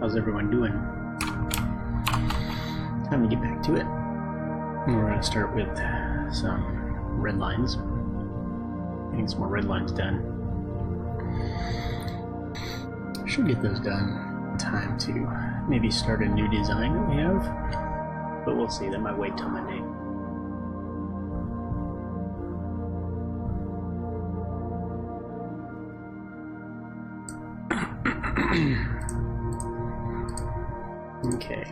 How's everyone doing? Time to get back to it. And we're going to start with some red lines. Getting some more red lines done. Should get those done in time to maybe start a new design that we have. But we'll see. That might wait till Monday. Okay.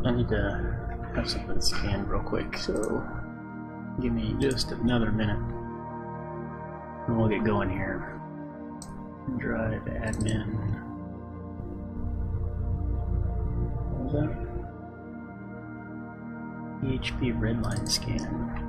I need to have something scanned real quick, so give me just another minute and we'll get going here. Drive admin. What was that? PHP redline scan.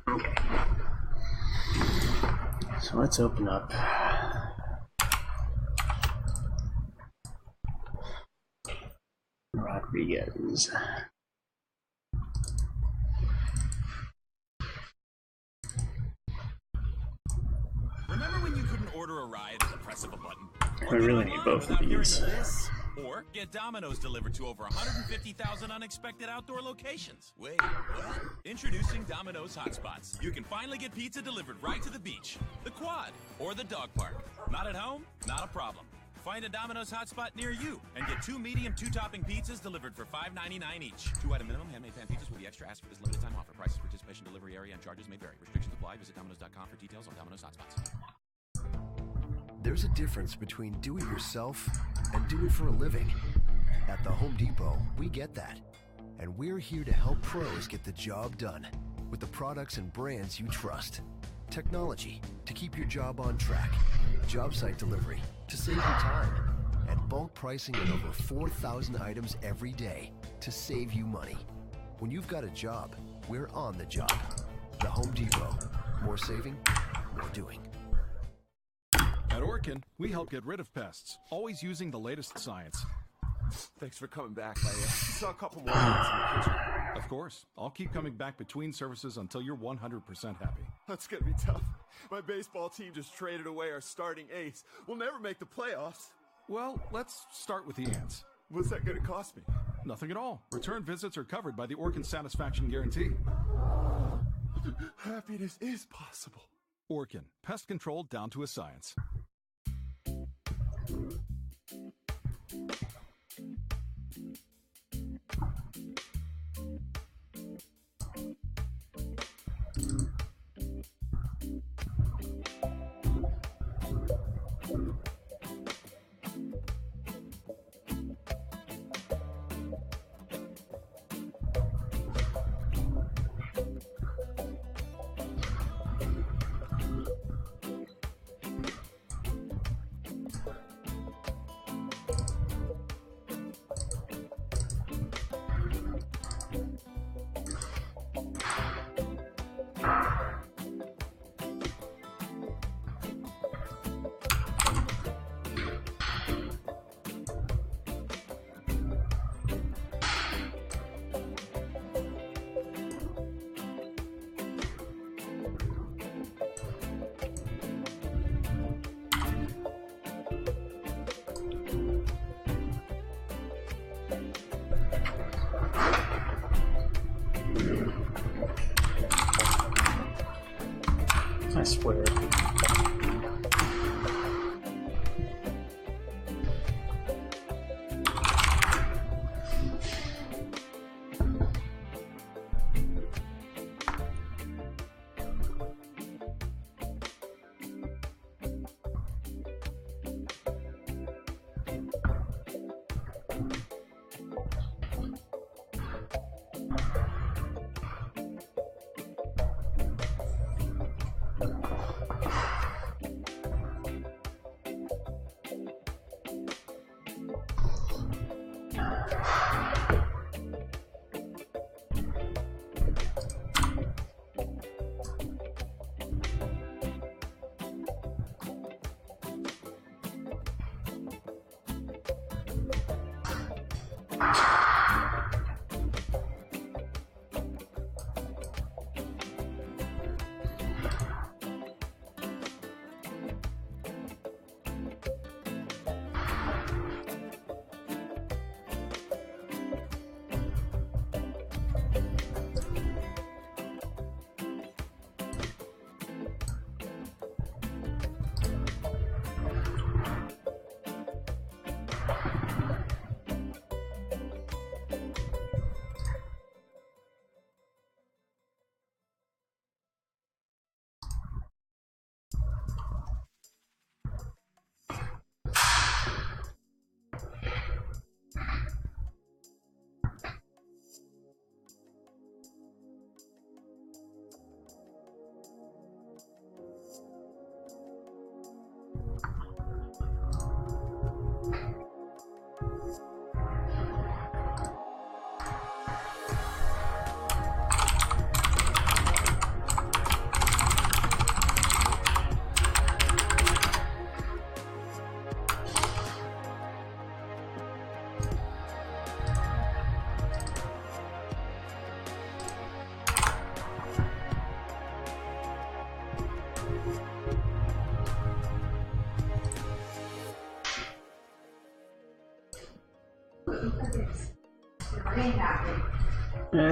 Okay. So let's open up Rodriguez. Remember when you couldn't order a ride at the press of a button. I really need both of these. Or get Domino's delivered to over 150,000 unexpected outdoor locations. Wait, what? Introducing Domino's Hotspots. You can finally get pizza delivered right to the beach, the quad, or the dog park. Not at home? Not a problem. Find a Domino's hotspot near you and get 2 medium 2-topping pizzas delivered for $5.99 each. 2-item minimum handmade pan pizzas will be extra asked for this limited time offer. Prices, participation, delivery area, and charges may vary. Restrictions apply. Visit Domino's.com for details on Domino's hotspots. There's a difference between do it yourself and do it for a living. At the Home Depot, we get that. And we're here to help pros get the job done with the products and brands you trust. Technology to keep your job on track. Job site delivery to save you time. And bulk pricing on over 4,000 items every day to save you money. When you've got a job, we're on the job. The Home Depot. More saving, more doing. At Orkin, we help get rid of pests, always using the latest science. Thanks for coming back. I saw a couple more minutes in the kitchen. Of course, I'll keep coming back between services until you're 100% happy. That's gonna be tough. My baseball team just traded away our starting ace. We'll never make the playoffs. Well, let's start with the ants. What's that gonna cost me? Nothing at all. Return visits are covered by the Orkin Satisfaction Guarantee. Happiness is possible. Orkin, pest control down to a science. I swear.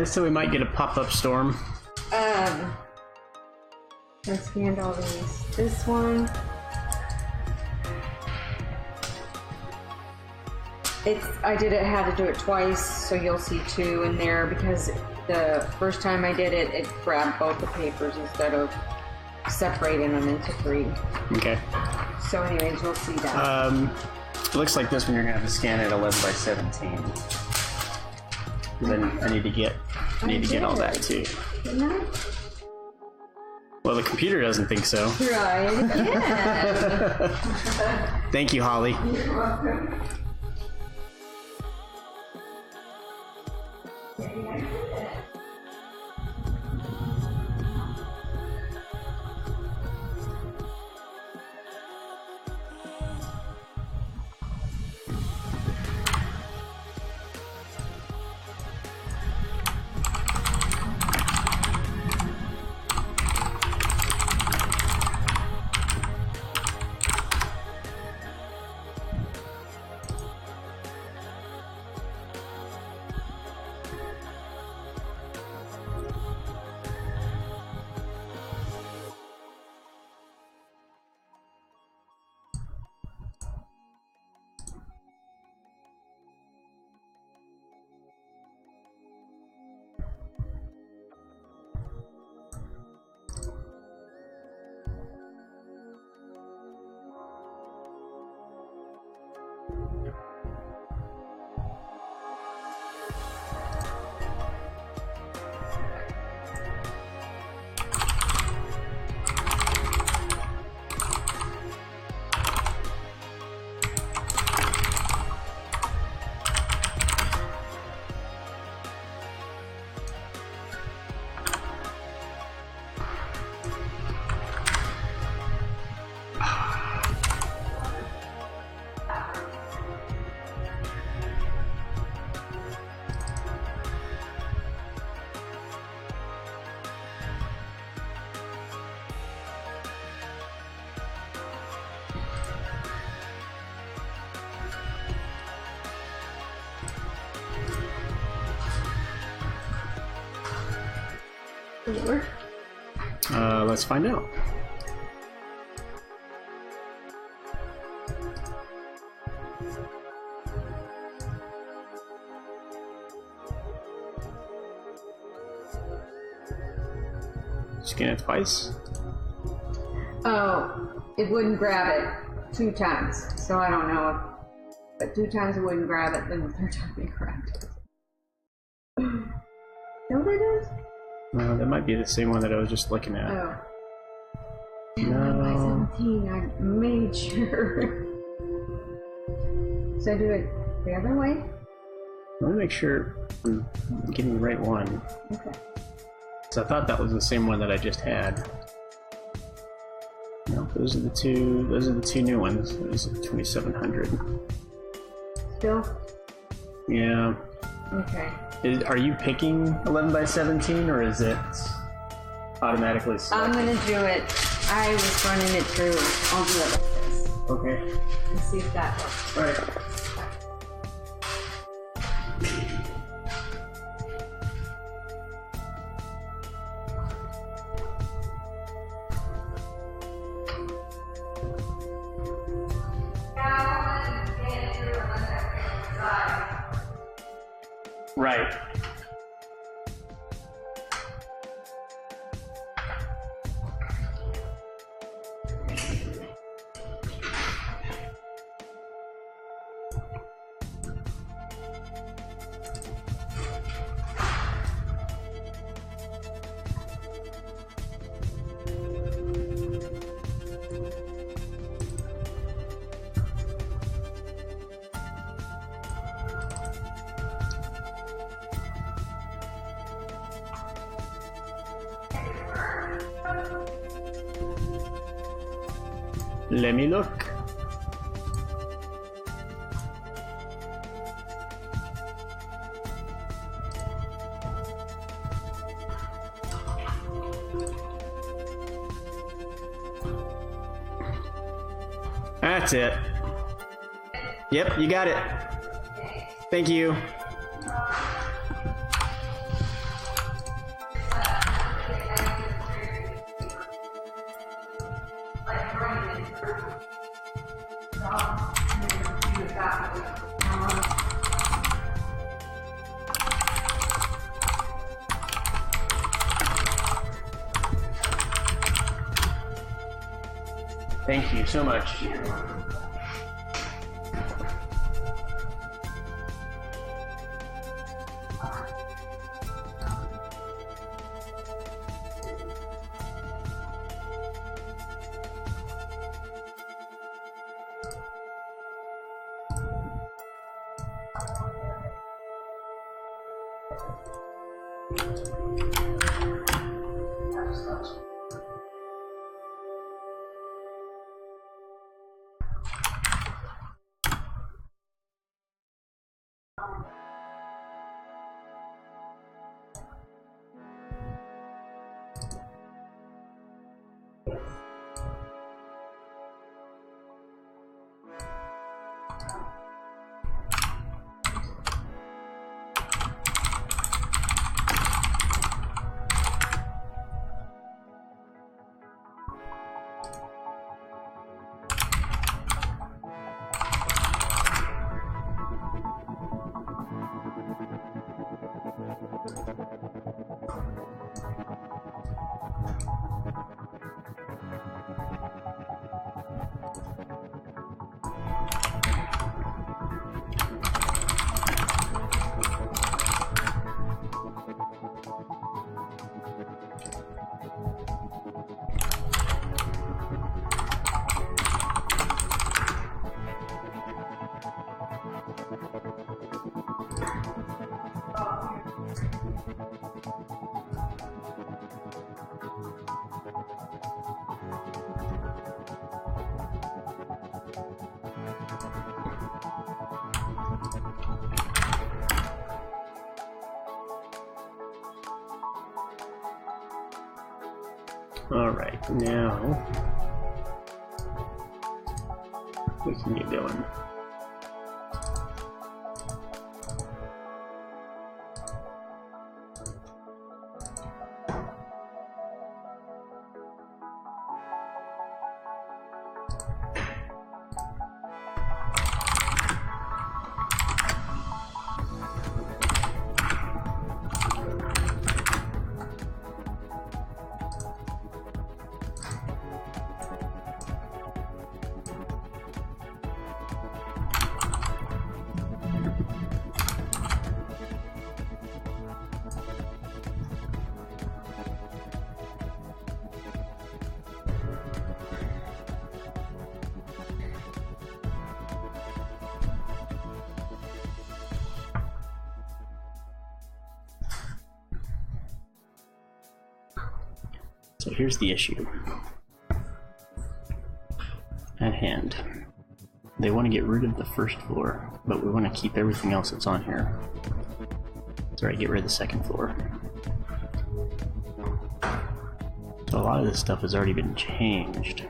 So we might get a pop-up storm. I scanned all these. This one. I had to do it twice, so you'll see 2 in there because the first time I did it, it grabbed both the papers instead of separating them into 3. Okay. So anyways, you'll see that. It looks like this one you're gonna have to scan at 11 by 17. Then I need to get all that too. Didn't I? Well, the computer doesn't think so. Try it again. Thank you, Holly. You're welcome. Does it work? Let's find out. Scan it twice. Oh, it wouldn't grab it 2 times, so I don't know if. But 2 times it wouldn't grab it, then the 3rd time it grabbed it. No, it is? No, that might be the same one that I was just looking at. Oh. No. By 17, I made sure. So I do it the other way? Let me make sure I'm getting the right one. Okay. So I thought that was the same one that I just had. No, those are the two new ones. Those are 2700. Still? Yeah. Okay. Are you picking 11 by 17 or is it automatically selected? I'm gonna do it. I was running it through. I'll do it like this. Okay. Let's see if that works. Alright. Right. Let me look. That's it. Yep, you got it. Thank you. Thank you so much. All right, now we can get going. So here's the issue at hand. They want to get rid of the first floor, but we want to keep everything else that's on here. Sorry, get rid of the second floor. So a lot of this stuff has already been changed,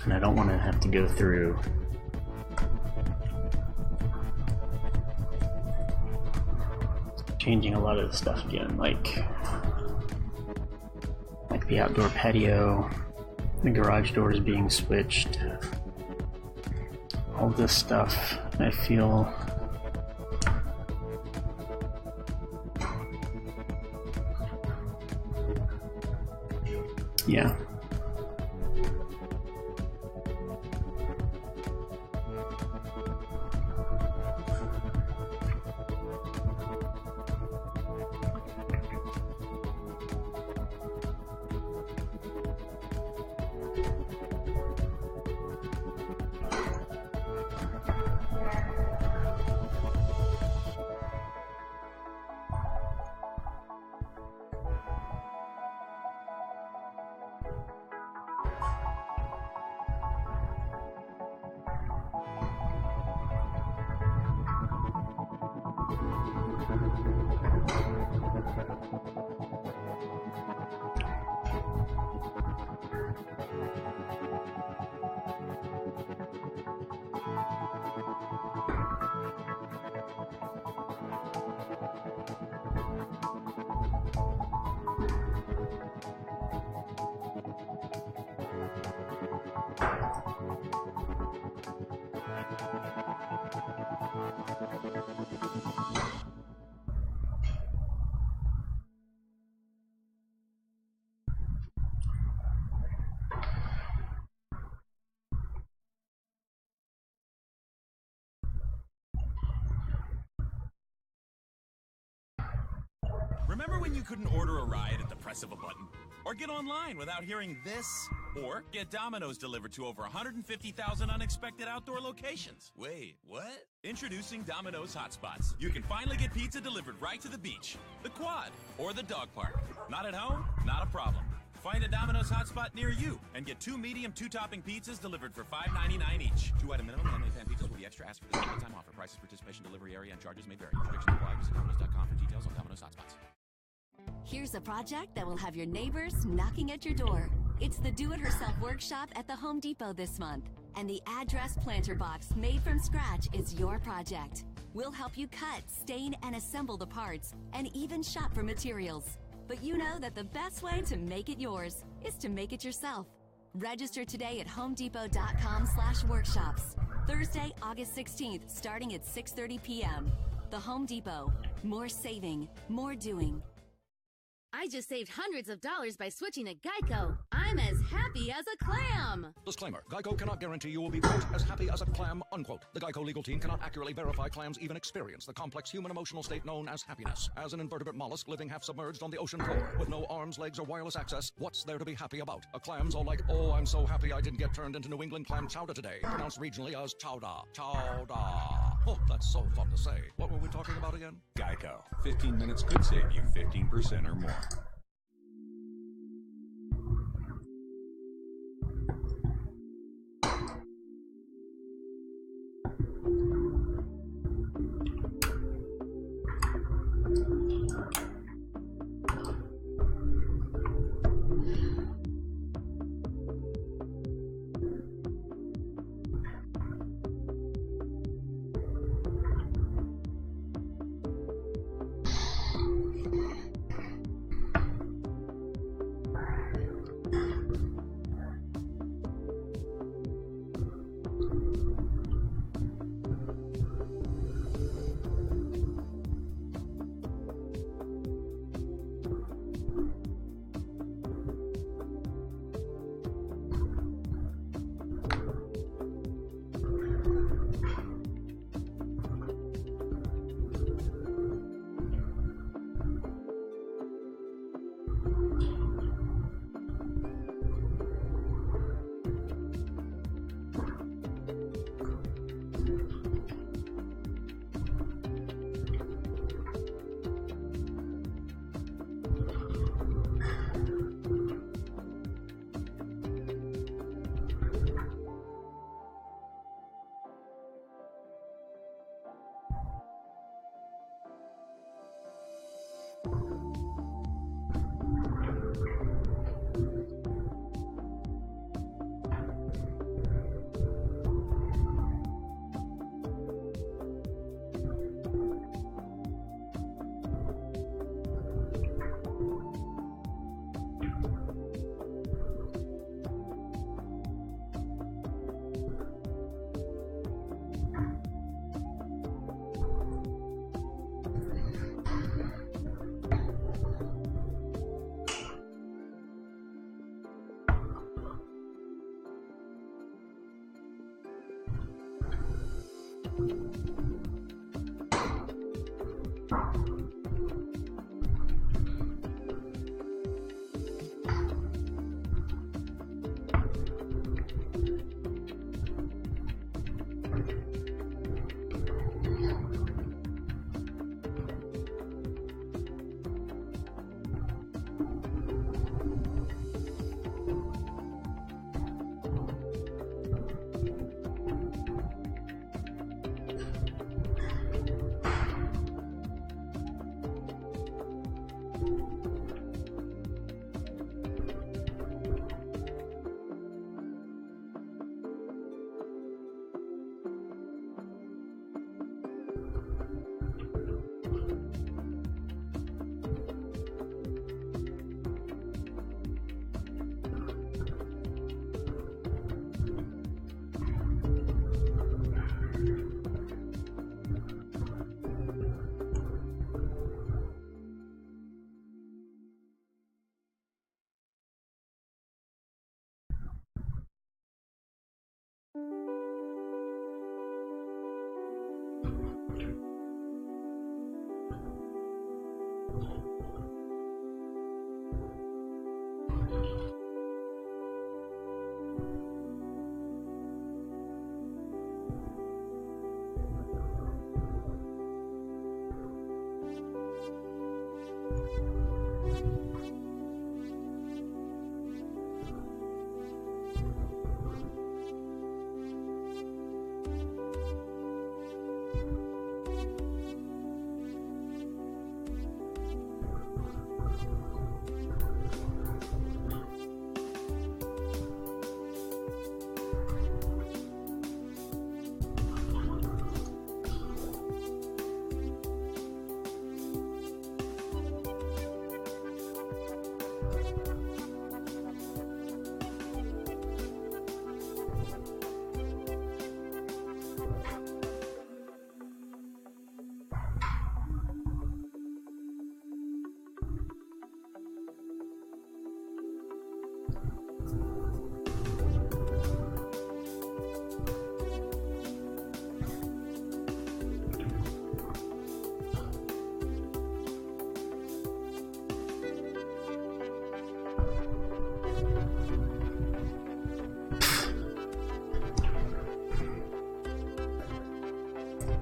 and I don't want to have to go through changing a lot of the stuff again, like the outdoor patio, the garage doors being switched, all this stuff. I feel yeah. Remember when you couldn't order a ride at the press of a button? Or get online without hearing this? Or get Domino's delivered to over 150,000 unexpected outdoor locations? Wait, what? Introducing Domino's Hotspots. You can finally get pizza delivered right to the beach, the quad, or the dog park. Not at home? Not a problem. Find a Domino's hotspot near you and get 2 medium 2-topping pizzas delivered for $5.99 each. 2-item minimum. Handmade pan pizzas will be extra. Ask for this limited time offer. Prices, participation, delivery area, and charges may vary. Restrictions apply. Visit Domino's.com for details on Domino's hotspots. Here's a project that will have your neighbors knocking at your door. It's the Do-It-Herself Workshop at the Home Depot this month. And the address planter box made from scratch is your project. We'll help you cut, stain, and assemble the parts, and even shop for materials. But you know that the best way to make it yours is to make it yourself. Register today at homedepot.com/workshops. Thursday, August 16th, starting at 6:30 p.m. The Home Depot. More saving, more doing. I just saved hundreds of dollars by switching to Geico. I'm as happy as a clam. Disclaimer. Geico cannot guarantee you will be, quote, as happy as a clam, unquote. The Geico legal team cannot accurately verify clams even experience the complex human emotional state known as happiness. As an invertebrate mollusk living half submerged on the ocean floor with no arms, legs, or wireless access, what's there to be happy about? A clam's all like, oh, I'm so happy I didn't get turned into New England clam chowder today. Pronounced regionally as chowder. Chowder. Oh, that's so fun to say. What were we talking about again? Geico. 15 minutes could save you 15% or more.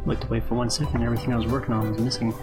Looked away for 1 second, everything I was working on was missing.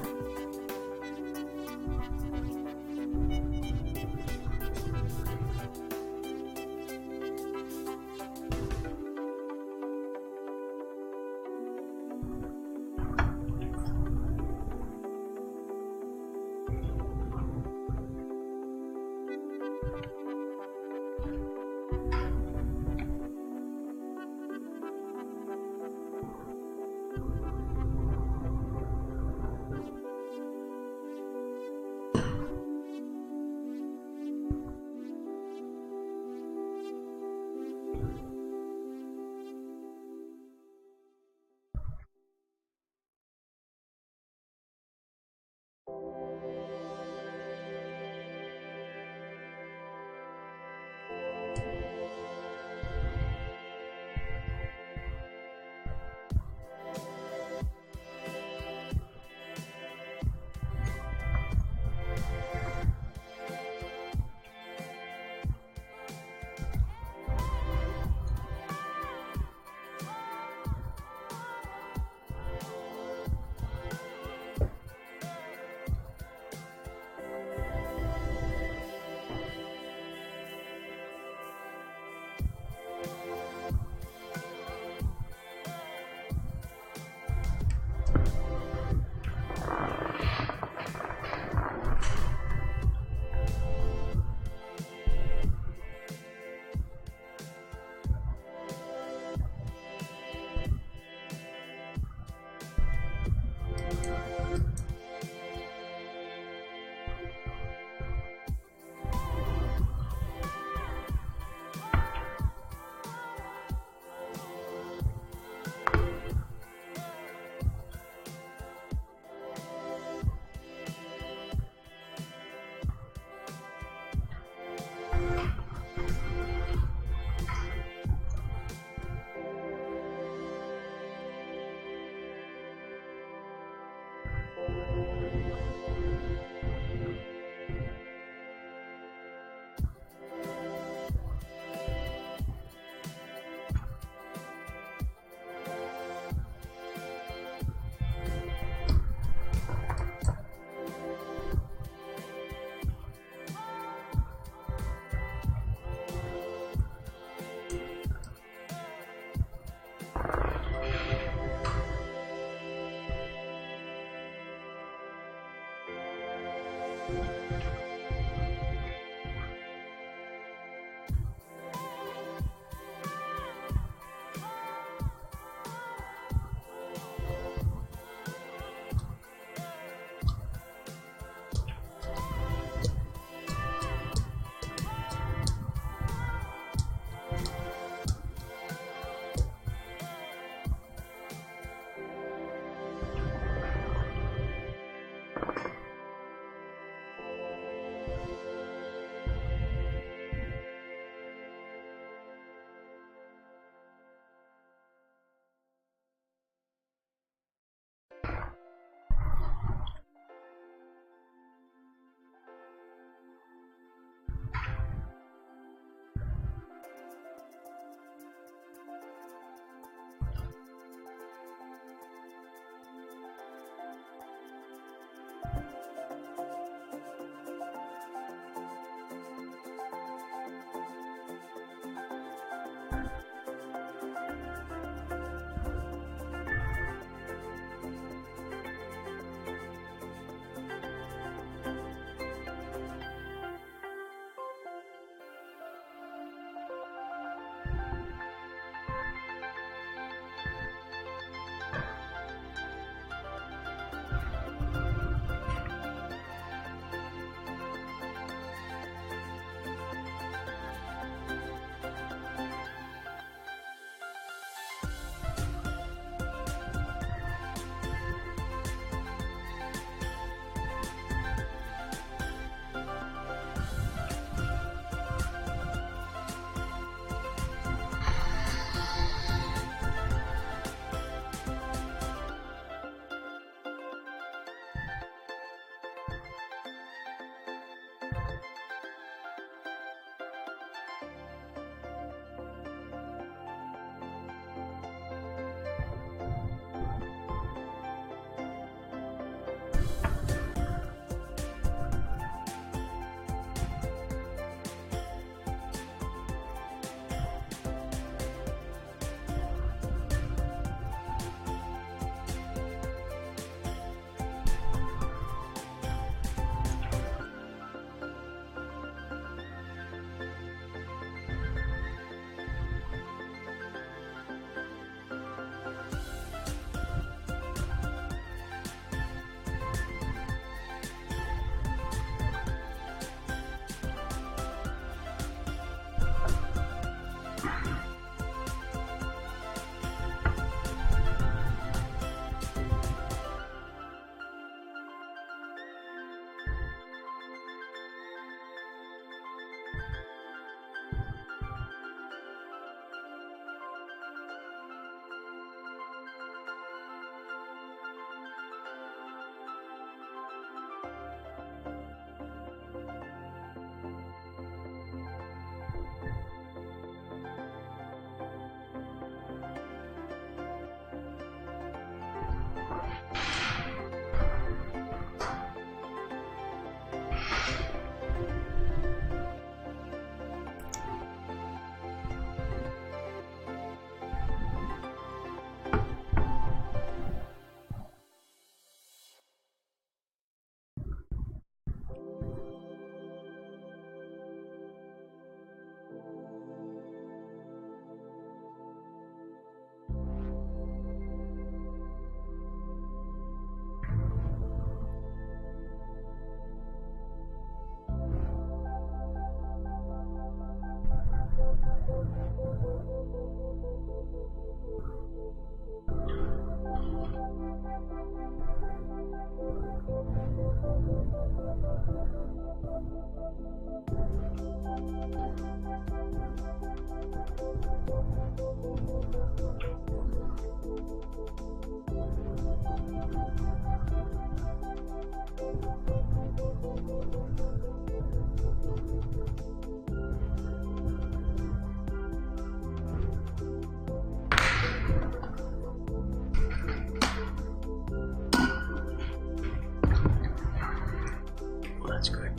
That's good.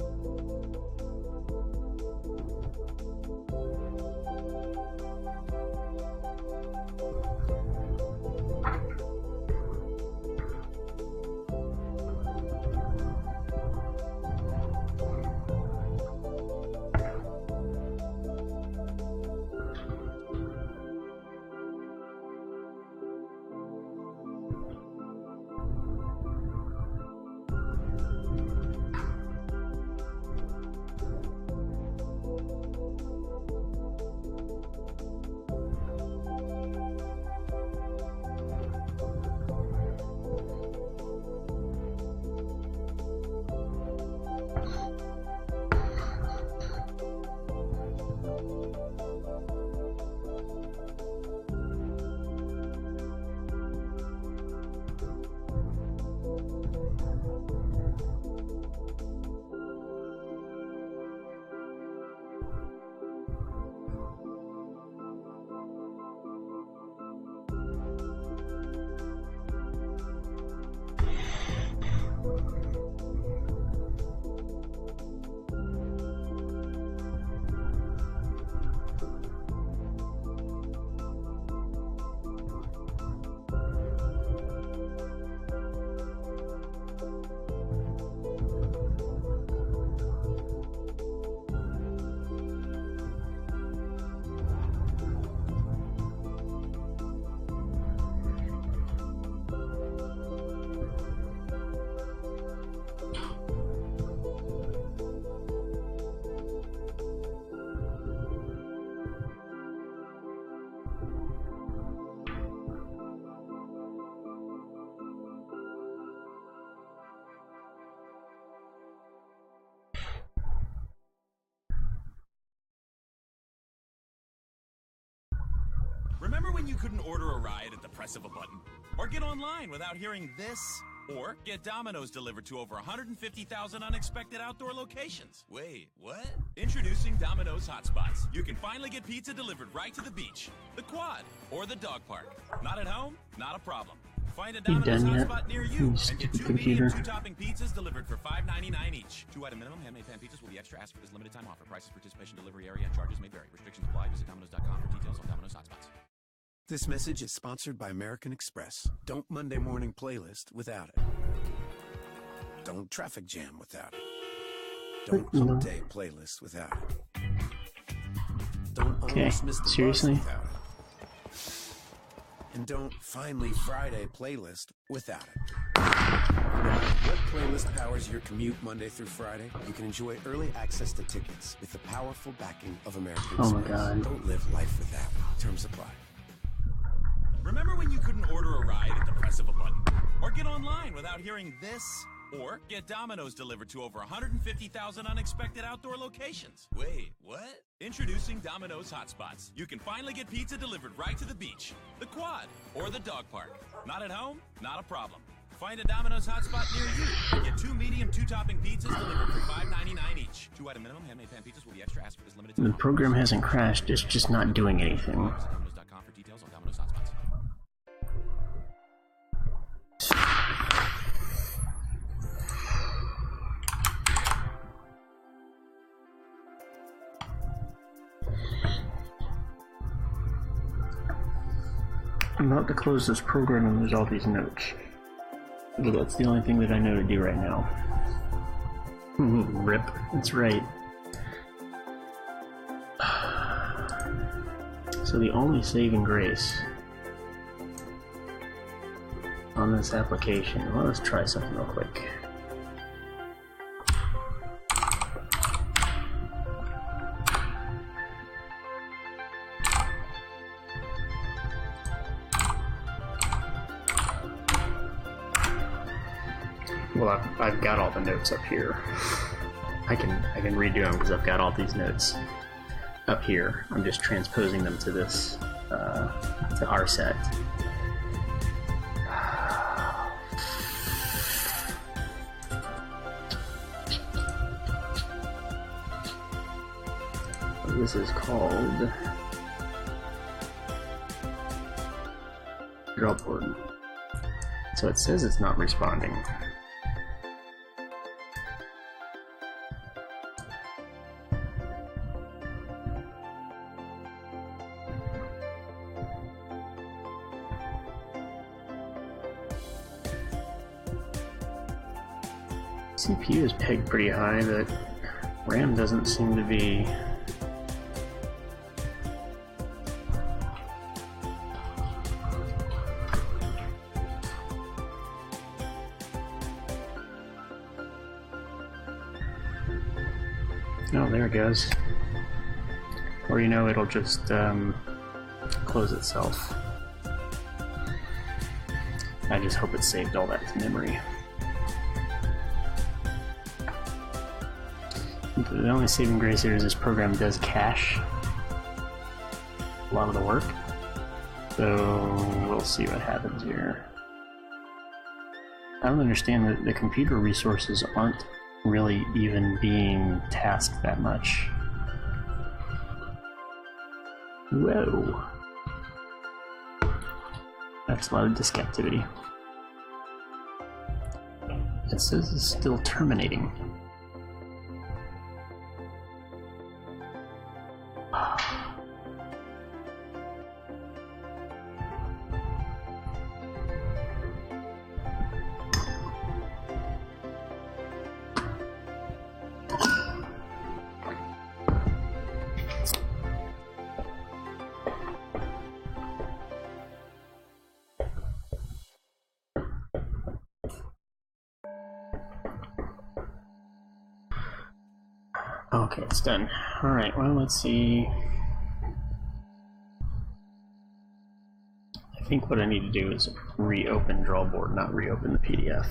Remember when you couldn't order a ride at the press of a button? Or get online without hearing this? Or get Domino's delivered to over 150,000 unexpected outdoor locations? Wait, what? Introducing Domino's Hotspots. You can finally get pizza delivered right to the beach, the quad, or the dog park. Not at home? Not a problem. Find a Domino's hotspot near you and get 2 medium 2-topping pizzas delivered for $5.99 each. 2-item minimum. Handmade pan pizzas will be extra. Ask for this limited time offer. Prices, participation, delivery area, and charges may vary. Restrictions apply. Visit Domino's.com for details on Domino's Hotspots. This message is sponsored by American Express. Don't Monday morning playlist without it. Don't traffic jam without it. Don't hump day playlist without it. Don't almost miss the bus without it. And don't finally Friday playlist without it. What playlist powers your commute Monday through Friday? You can enjoy early access to tickets with the powerful backing of American Express. Oh my God. Don't live life without it. Terms apply. Remember when you couldn't order a ride at the press of a button? Or get online without hearing this? Or get Domino's delivered to over 150,000 unexpected outdoor locations? Wait, what? Introducing Domino's Hotspots. You can finally get pizza delivered right to the beach, the quad, or the dog park. Not at home? Not a problem. Find a Domino's hotspot near you and get 2 medium 2-topping pizzas delivered for $5.99 each. 2-item minimum. Handmade pan pizzas will be extra. Ask for this limited time. The program hasn't crashed, it's just not doing anything. Domino's.com for details on Domino's Hotspots. I'm about to close this program and lose all these notes. But that's the only thing that I know to do right now. Rip. That's right. So the only saving grace on this application, well, let's try something real quick. Well, I've got all the notes up here. I can redo them because I've got all these notes up here. I'm just transposing them to this to our set. This is called drawboard. So it says it's not responding. CPU is pegged pretty high, but RAM doesn't seem to be. Oh, there it goes. Or you know, it'll just close itself. I just hope it saved all that to memory. The only saving grace here is this program does cache a lot of the work. So we'll see what happens here. I don't understand that the computer resources aren't really even being tasked that much. Whoa. That's a lot of disk activity. It says it's still terminating. Okay, it's done. Alright, well, let's see. I think what I need to do is reopen Drawboard, not reopen the PDF.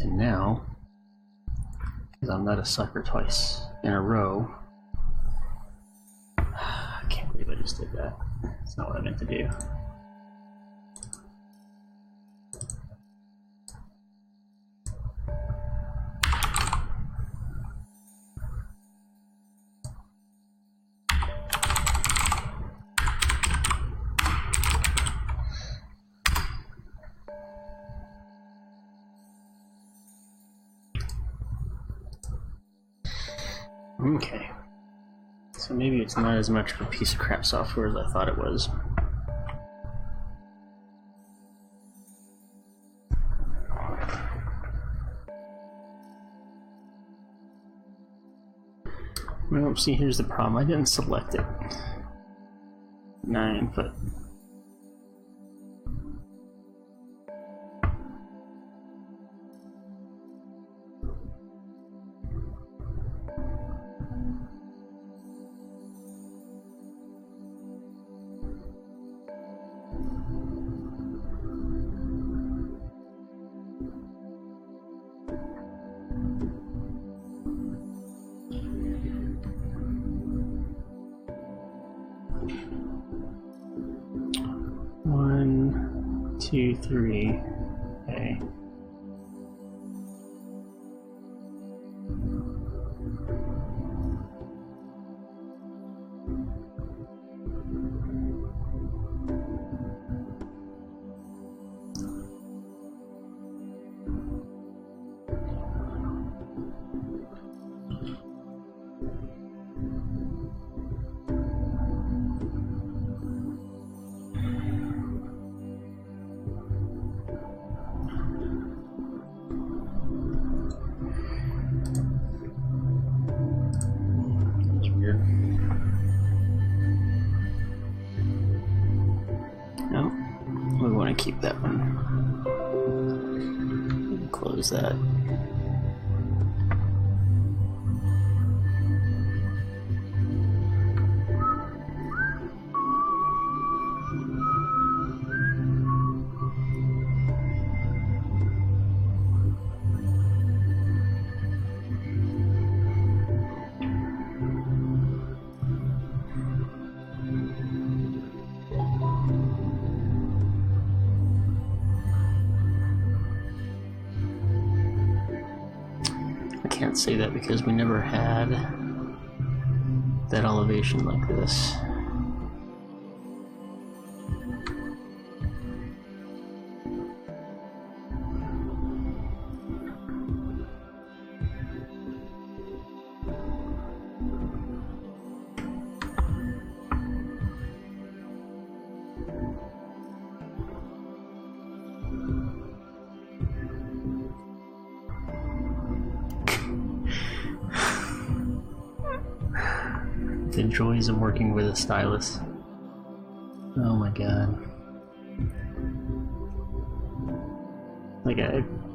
And now, because I'm not a sucker twice in a row, I can't believe I just did that. That's not what I meant to do. Okay, so maybe it's not as much of a piece of crap software as I thought it was. Well, see, here's the problem. I didn't select it. 9 foot. One, two, three. Okay. No, we want to keep that one. Close that. can't say that because we never had that elevation like this. The joys of working with a stylus. Oh my god. Like,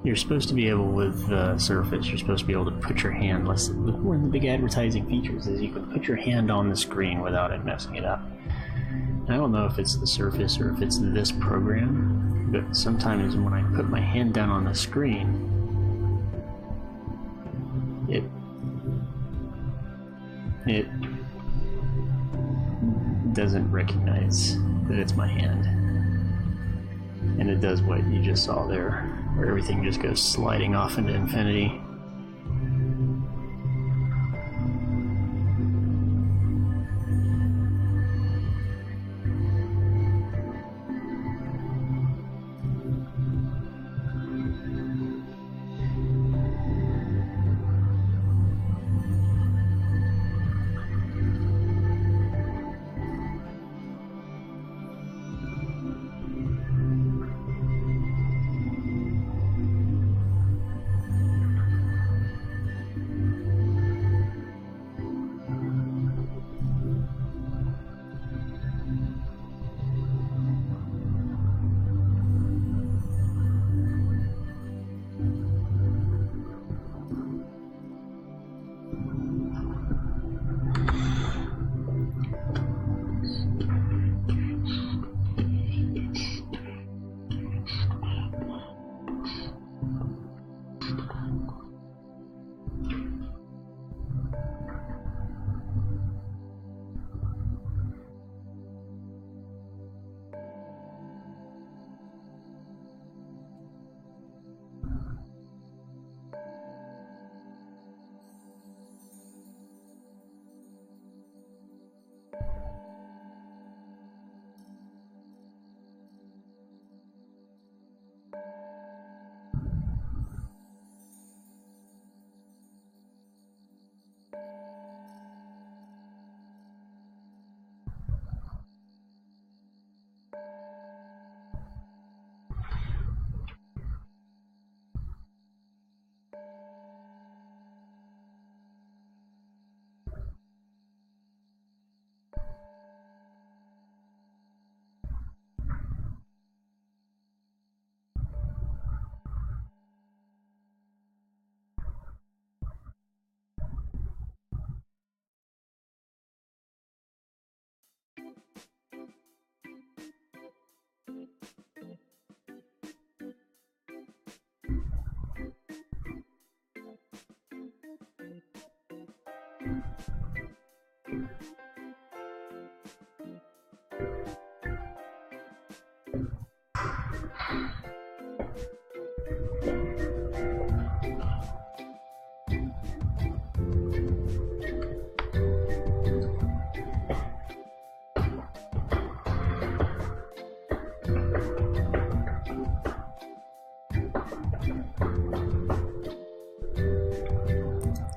you're supposed to be able, with Surface, you're supposed to be able to put your hand, one of the big advertising features is you can put your hand on the screen without it messing it up. I don't know if it's the Surface or if it's this program, but sometimes when I put my hand down on the screen, it doesn't recognize that it's my hand. And it does what you just saw there, where everything just goes sliding off into infinity.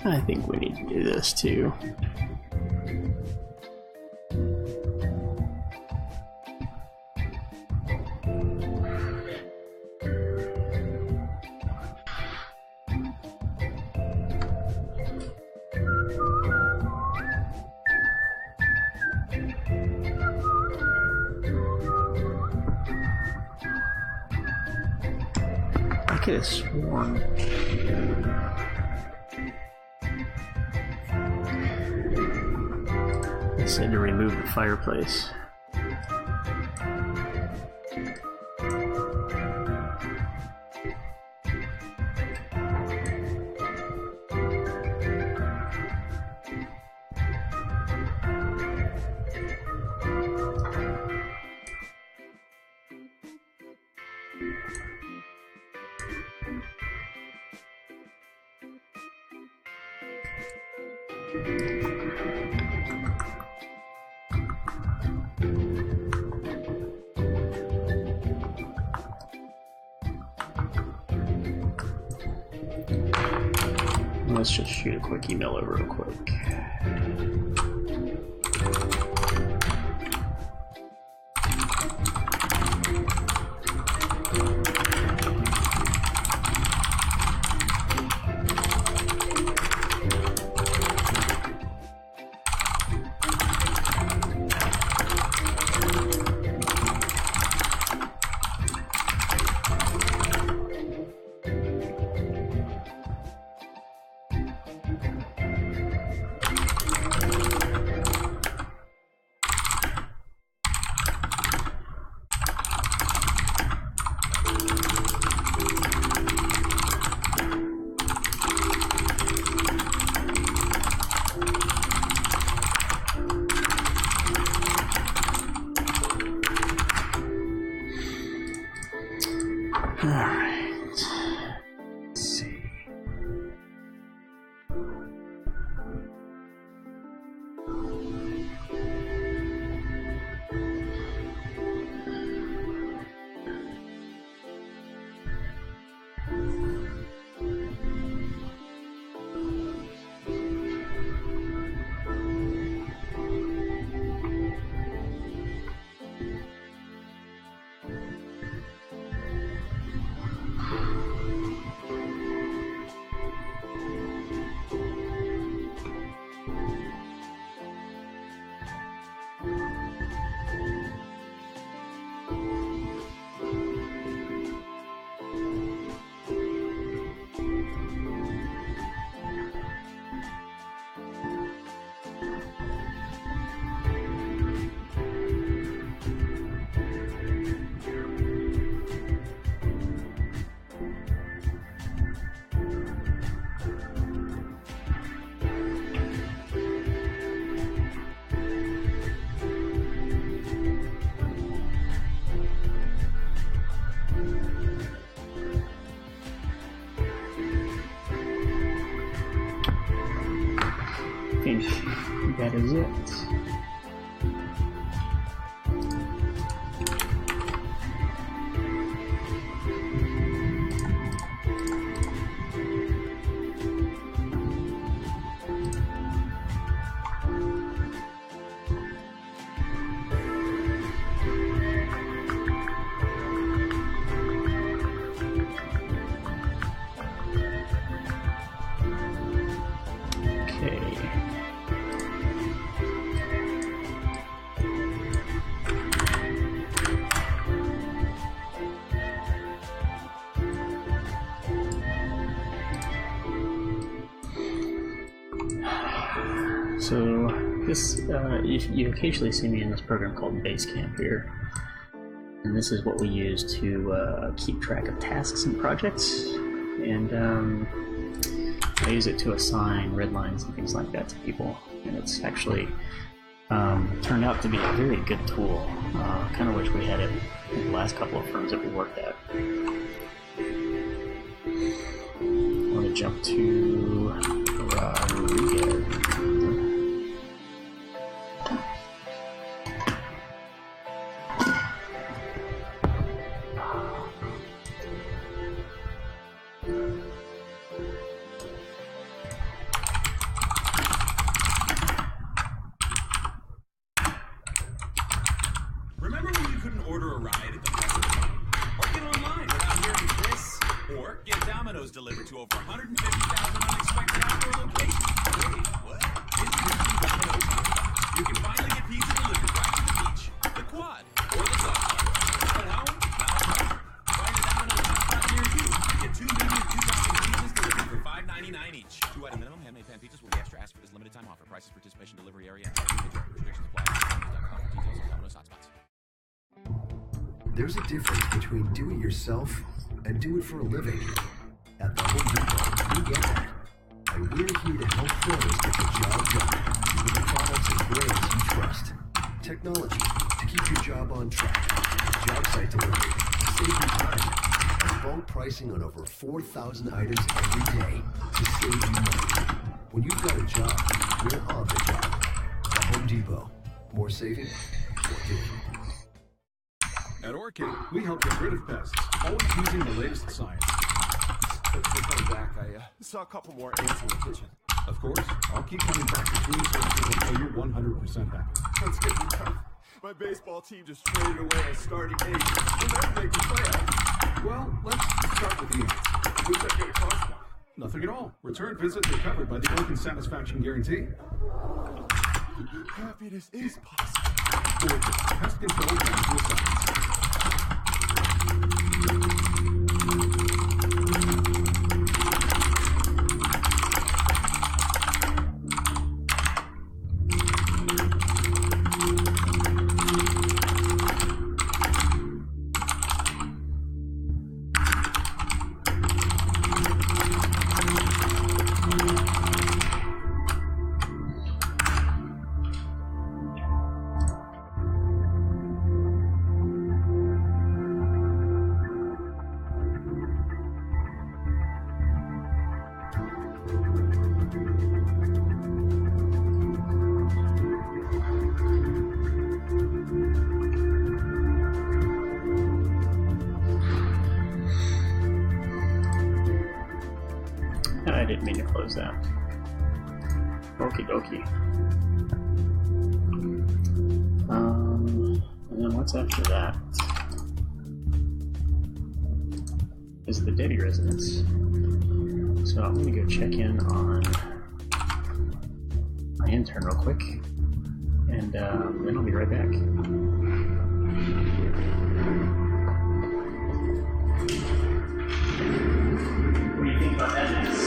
I think we need to do this too. I could have sworn. I said to remove the fireplace. Let's just shoot a quick email over real quick. I think that is it. So this, you occasionally see me in this program called Basecamp here, and this is what we use to keep track of tasks and projects, and I use it to assign red lines and things like that to people, and it's actually turned out to be a very good tool. Kind of wish we had it in the last couple of firms that we worked at. I want to jump to Rodriguez. Remember when you couldn't order a ride at the festival? Or get online without hearing this? Or get Domino's delivered to over 150,000 unexpected outdoor locations? Wait, what? Introducing Domino's Hotspots. You can finally get pizza delivered right to the beach, the quad, or the dog park. At home? Not at home. Find a Domino's Hotspot near you. Get 2 medium 2-topping pizzas delivered for $5.99 each. 2-item minimum handmade pan pizzas will be extra asked for this limited time offer. Prices, participation, delivery area, and restrictions apply. Domino's.com for details on Domino's Hotspots. There's a difference between do it yourself and do it for a living. At the Home Depot, we get that. And we're here to help pros get the job done with the products and brands you trust. Technology to keep your job on track. Job site delivery to save you time. And bulk pricing on over 4,000 items every day to save you money. When you've got a job, we're saving or giving. At Orchid, we help get rid of pests, always using the latest science. Thanks for coming back. I saw a couple more ants in the kitchen. Of course, I'll keep coming back to clean services until you're 100% happy. Let's get me tough. My baseball team just traded away a starting ace. We'll never make the playoffs. Well, let's start with the ants. What's that going to cost now? Nothing at all. Return visits are covered by the Orchid Satisfaction Guarantee. Happiness is possible. Orchid, pest control down to a science. I didn't mean to close that. Okie dokie. And then what's after that? Is the Debbie residence. So I'm gonna go check in on my intern real quick, and then I'll be right back. What do you think about that next?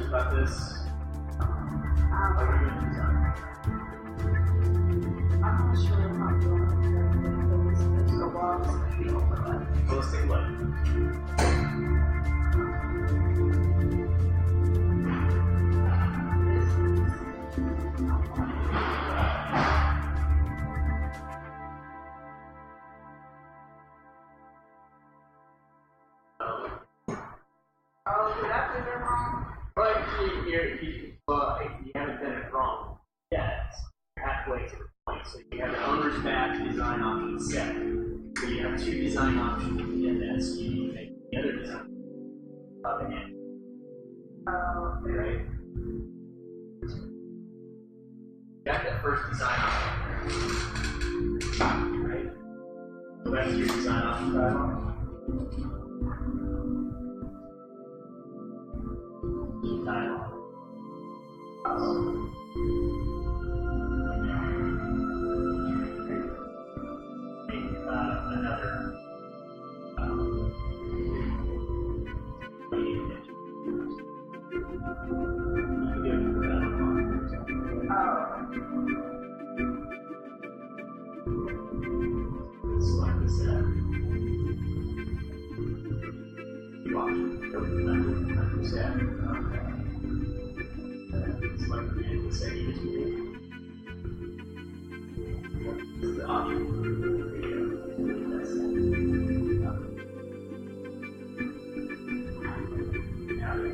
About this? I'm not sure how to the walls. Well, let's take a look. Oh, did I do that wrong? Well, you haven't done it wrong yet. You're halfway to the point. So you have the owner's map design option set. So you have two design options in this. You need to make the other design of the end. Okay. Right? You got that first design option. Right? So that's your design option dialog. Dialog. Another select the set. You option set. Select the set you just made. This is the option. That's it. Now you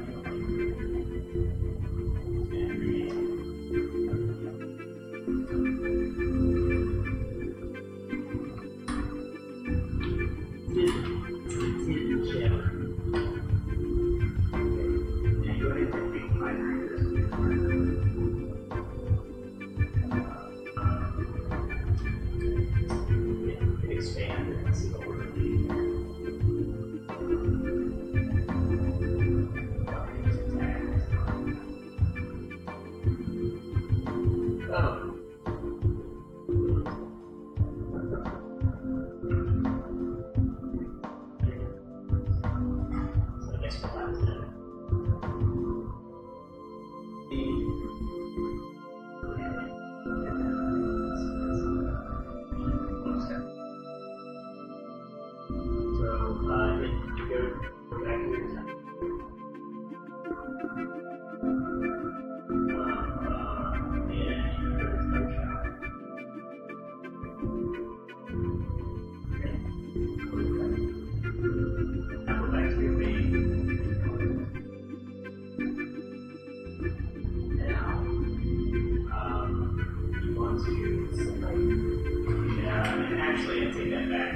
actually, I take that back.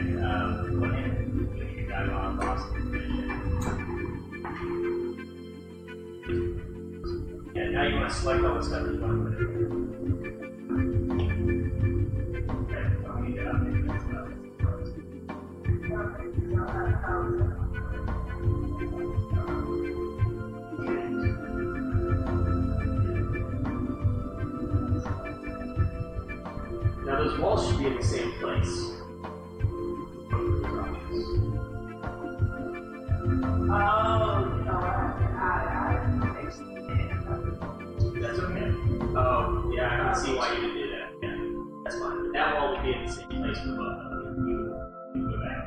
Go ahead. You got on Boston. Yeah, now you want to select all the stuff you want to put in. Okay, don't need to update that stuff. Now those walls should be in the same place. That's okay. Oh, yeah, I can see why you would do that. Yeah, that's fine. That wall would be in the same place for both of you. You go back.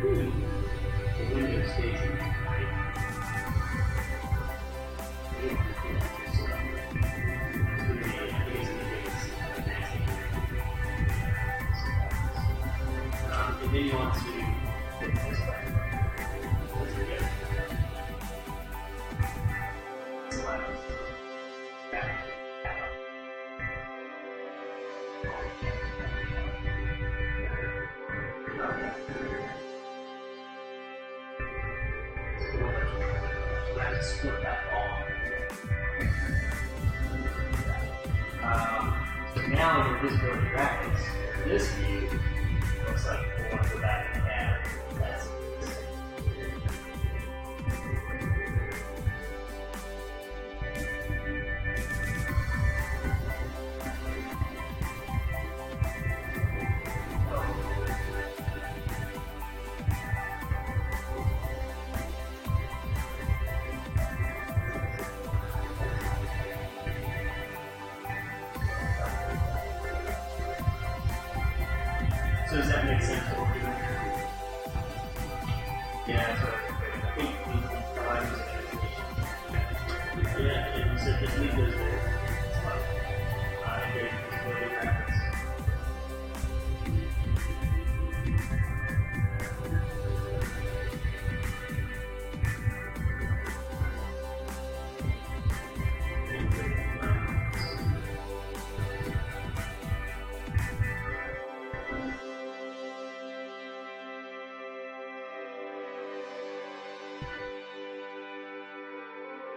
The window stays in the and then you want to hit this way. Let's forget it. Select. Back. Split that ball. So now your visibility graphics, this view looks like the one for that and that. That's so does that make sense what we're doing here? Yeah, that's what I think we provide this education. Yeah, and so just leave those there. It's fine. Again, visibility graphics.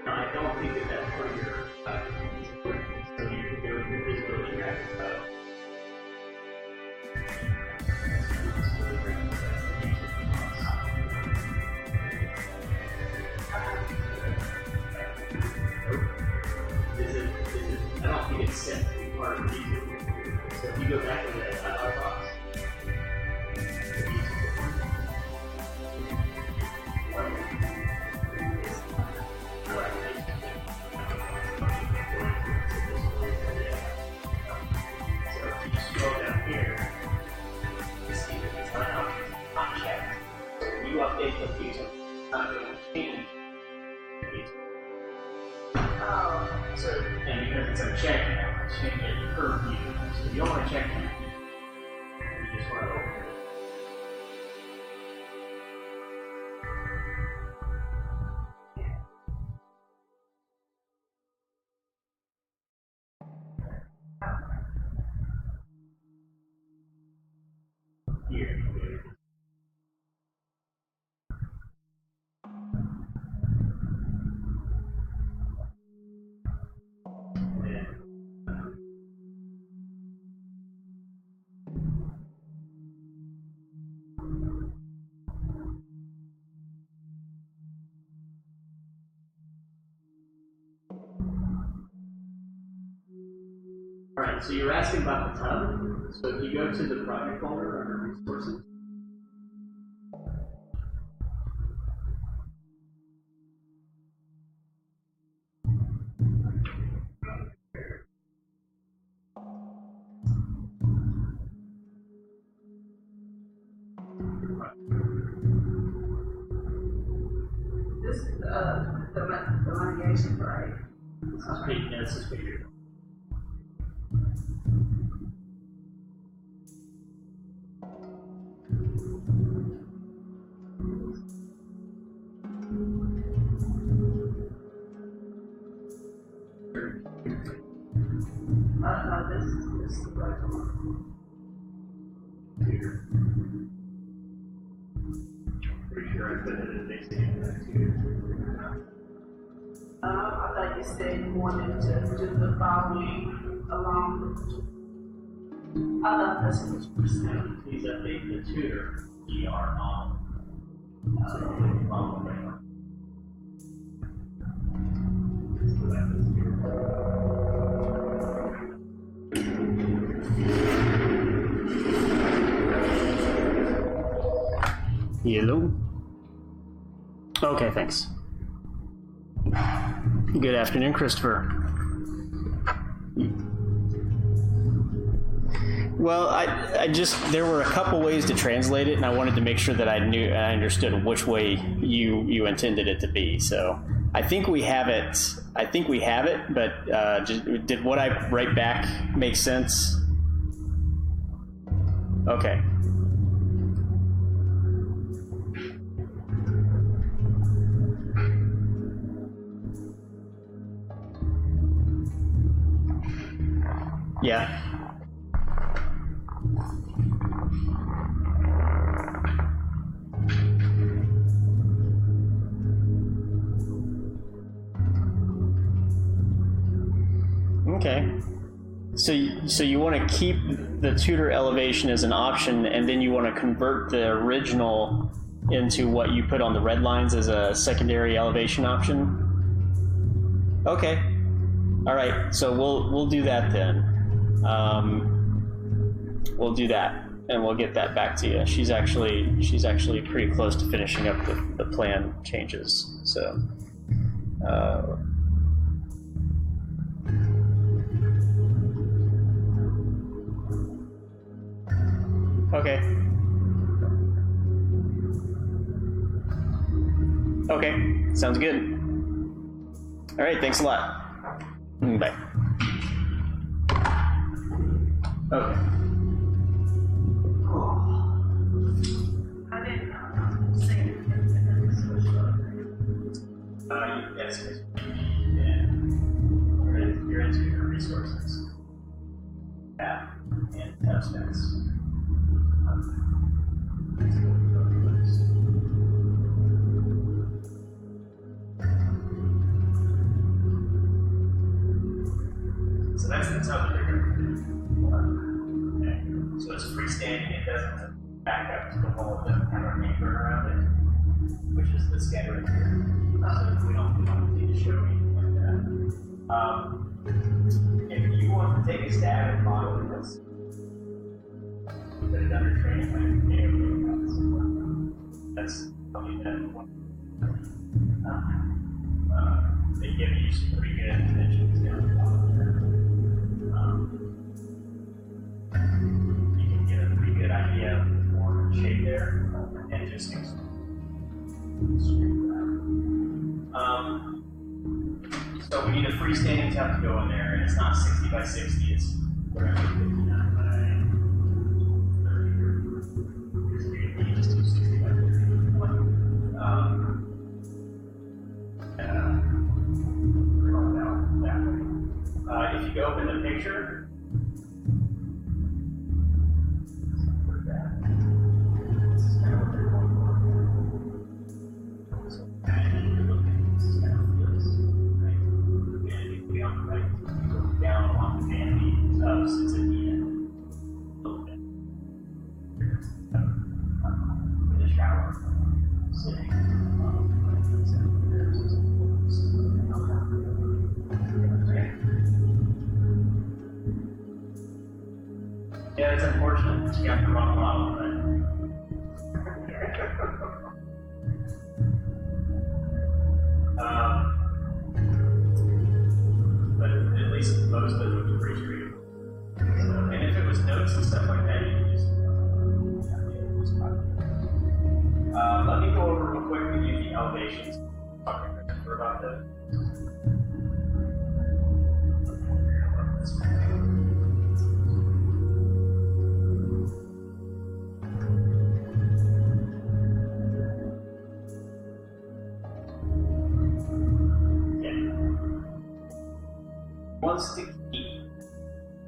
I don't think that that's where your so you could go with your visibility graphics file. I don't think it's set to be part of the YouTube. So if you go back to that dialog box, update the future, not going to change the future. So, and because it's unchecked, you have to change it per view. So if you don't want to check it, you just want to open it. Here. Alright, so you're asking about the tub. So if you go to the project folder under resources, this the litigation, right? Yeah, this is figured. This is the right one. Pretty sure I put it in basically that too. I thought you said you wanted to do the following along. I thought that's what you were saying. Please update the tutor ER on Hello? Okay, thanks. Good afternoon, Christopher. Well, I just, there were a couple ways to translate it, and I wanted to make sure that I understood which way you intended it to be. So I think we have it. But did what I write back make sense? Okay. Yeah. Okay. So you want to keep the tutor elevation as an option, and then you want to convert the original into what you put on the red lines as a secondary elevation option? Okay. All right. So we'll do that then. We'll do that, and we'll get that back to you. She's actually pretty close to finishing up the plan changes. So. Okay. Okay, sounds good. All right, thanks a lot. Bye. Okay. I didn't say anything. Yes, yeah. You're into your resources. Yeah, and tab specs. So that's the tub that you're going to do. Okay. So it's freestanding, it doesn't back up to the wall, it doesn't have our neighbor around it, which is this guy right here. So we don't need to show anything like that. If you want to take a stab at modeling this, put it under training plan, that's probably that one. They give you some pretty good dimensions down the bottom there. You can get a pretty good idea of the form and shape there, and just so we need a freestanding tub to go in there, and it's not 60 by 60, it's whatever, 59 by 30. You just do 60 by 30. If you go open the picture, this is kind of what they're going for. So, you're looking, this is kind of this, right? And if you go on the right, you go down along the vanity sits at the end. A little bit. With a shower sitting. Yeah, it's unfortunate. She got the wrong model, but at least most of it was pretty straight. So, and if it was notes and stuff like that, you could just let me go over real quick with you the elevations. We're about to. Wants to keep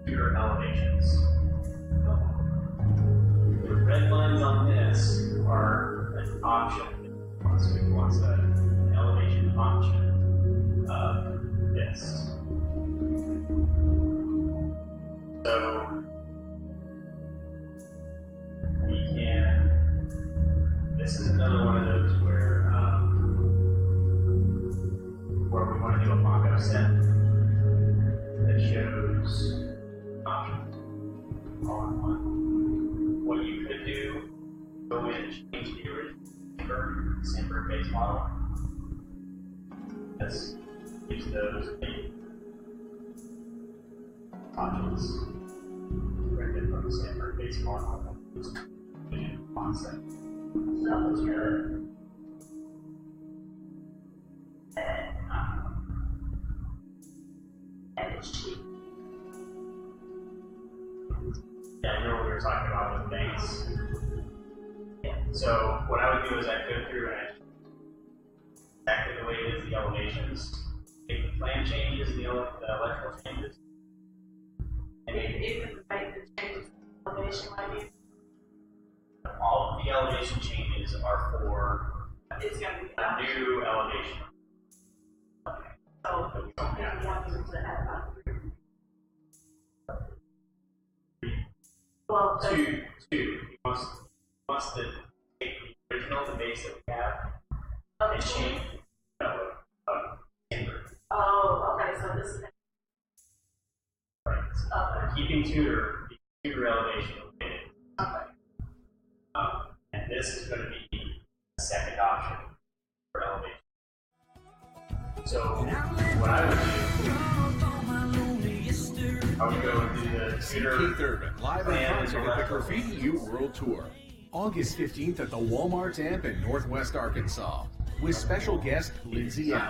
your elevations. The red lines on this are an option. So he wants an elevation option of this. So we can. This is another one of those where we want to do a mock-up set that shows options all in one. What you could do, go in and change the original Sandberg base model. Let's use those options directly from the Sandberg base model. Concept. So let's go. Yeah, I know what we were talking about with banks. Yeah. So what I would do is I'd go through and exactly the way it is, the elevations, make the plan changes, the electrical changes. And Even make the changes to elevation lighting. All of the elevation changes are for It's going to be a new elevation. Okay. So we want them to add about 3. Well, Two. He wants to take the original, the base that we have, and change timber. Oh, okay, so this is Right. Keeping Tudor elevation. okay. And this is going to be a second option for elevation. So what I would go and do the Tudor. Keith Urban, live in concert at the Graffiti U World Tour. August 15th at the Walmart Amp in Northwest Arkansas. With special guest Lindsay M.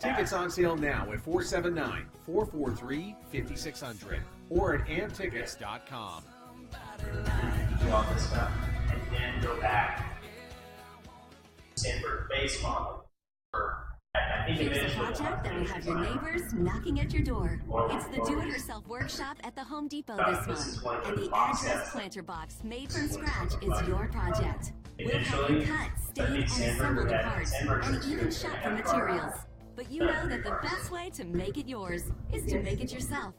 Tickets on sale now at 479-443-5600 or at amptickets.com. Do all this stuff and then go back to Sandberg base model. I think Here's a project that will have your neighbors knocking at your door. It's the do-it-yourself workshop at the Home Depot this month, and the address planter box made from scratch is your project. We'll help you cut, stain, and assemble the parts, and even shop for materials. But you know that the best way to make it yours is to make it yourself.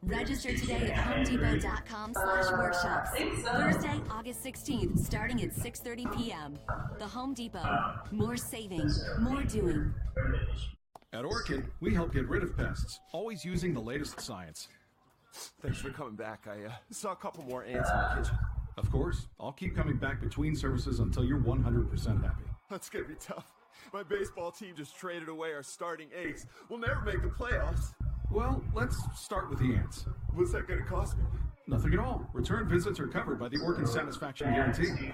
Register today at homedepot.com/workshops. Thursday, August 16th, starting at 6:30 p.m. The Home Depot. More saving, more doing. At Orkin, we help get rid of pests, always using the latest science. Thanks for coming back. I saw a couple more ants in the kitchen. Of course, I'll keep coming back between services until you're 100% happy. That's gonna be tough. My baseball team just traded away our starting ace. We'll never make the playoffs. Well, let's start with the ants. What's that gonna cost me? Nothing at all. Return visits are covered by the Orkin Satisfaction Guarantee.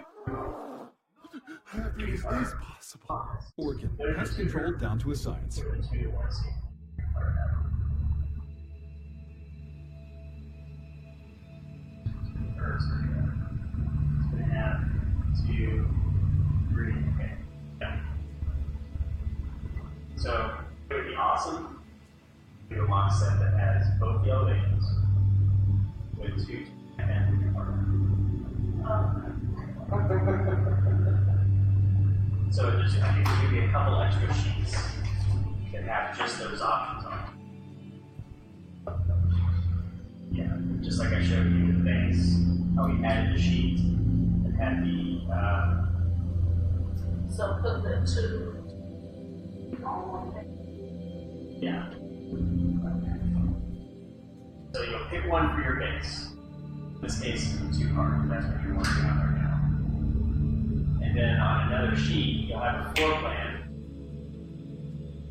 Happy as is possible. Orkin, pest control down to a science. It's going to have 2, 3, okay. Yeah. So it would be awesome to do a mock set that has both the elevations with 2 and so there's I think there's going to be a couple extra sheets that have just those options on it. Yeah, just like I showed you with things, how we added the sheet and had the So put the 2 on one thing. yeah. So you'll pick one for your base. In this case, it's the 2 card. That's what you're working on right now. And then on another sheet, you'll have a floor plan.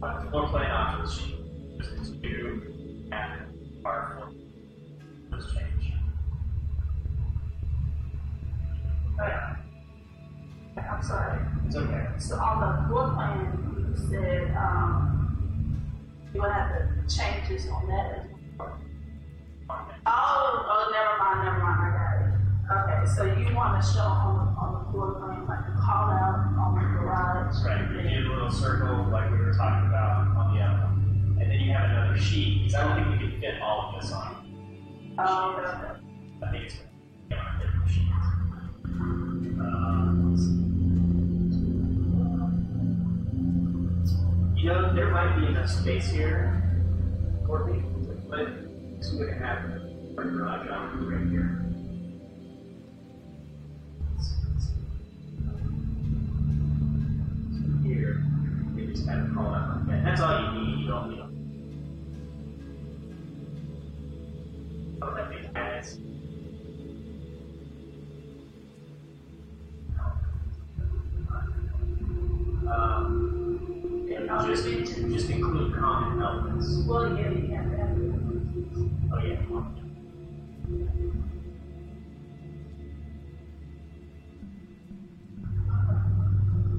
On the floor plan options sheet, just the 2 and our floor. Those change. I'm sorry. It's okay. So on the floor plan, said you would have to change this on that as well. Oh, never mind, I got it. Okay, so you want to show on the floor plan like a call out on the garage. Right, you do a little circle like we were talking about on the other one. And then you have another sheet, because I don't think we can fit all of this on. Oh, okay. I think it's going to be different sheets. Let's see. You know, there might be enough space here, Courtney, to put 2.5 garage options right here. Here, you just kind of call out like that. That's all you need. You don't need them. Oh, that makes sense. Just include common elements. Well, yeah, you have that. Oh, yeah.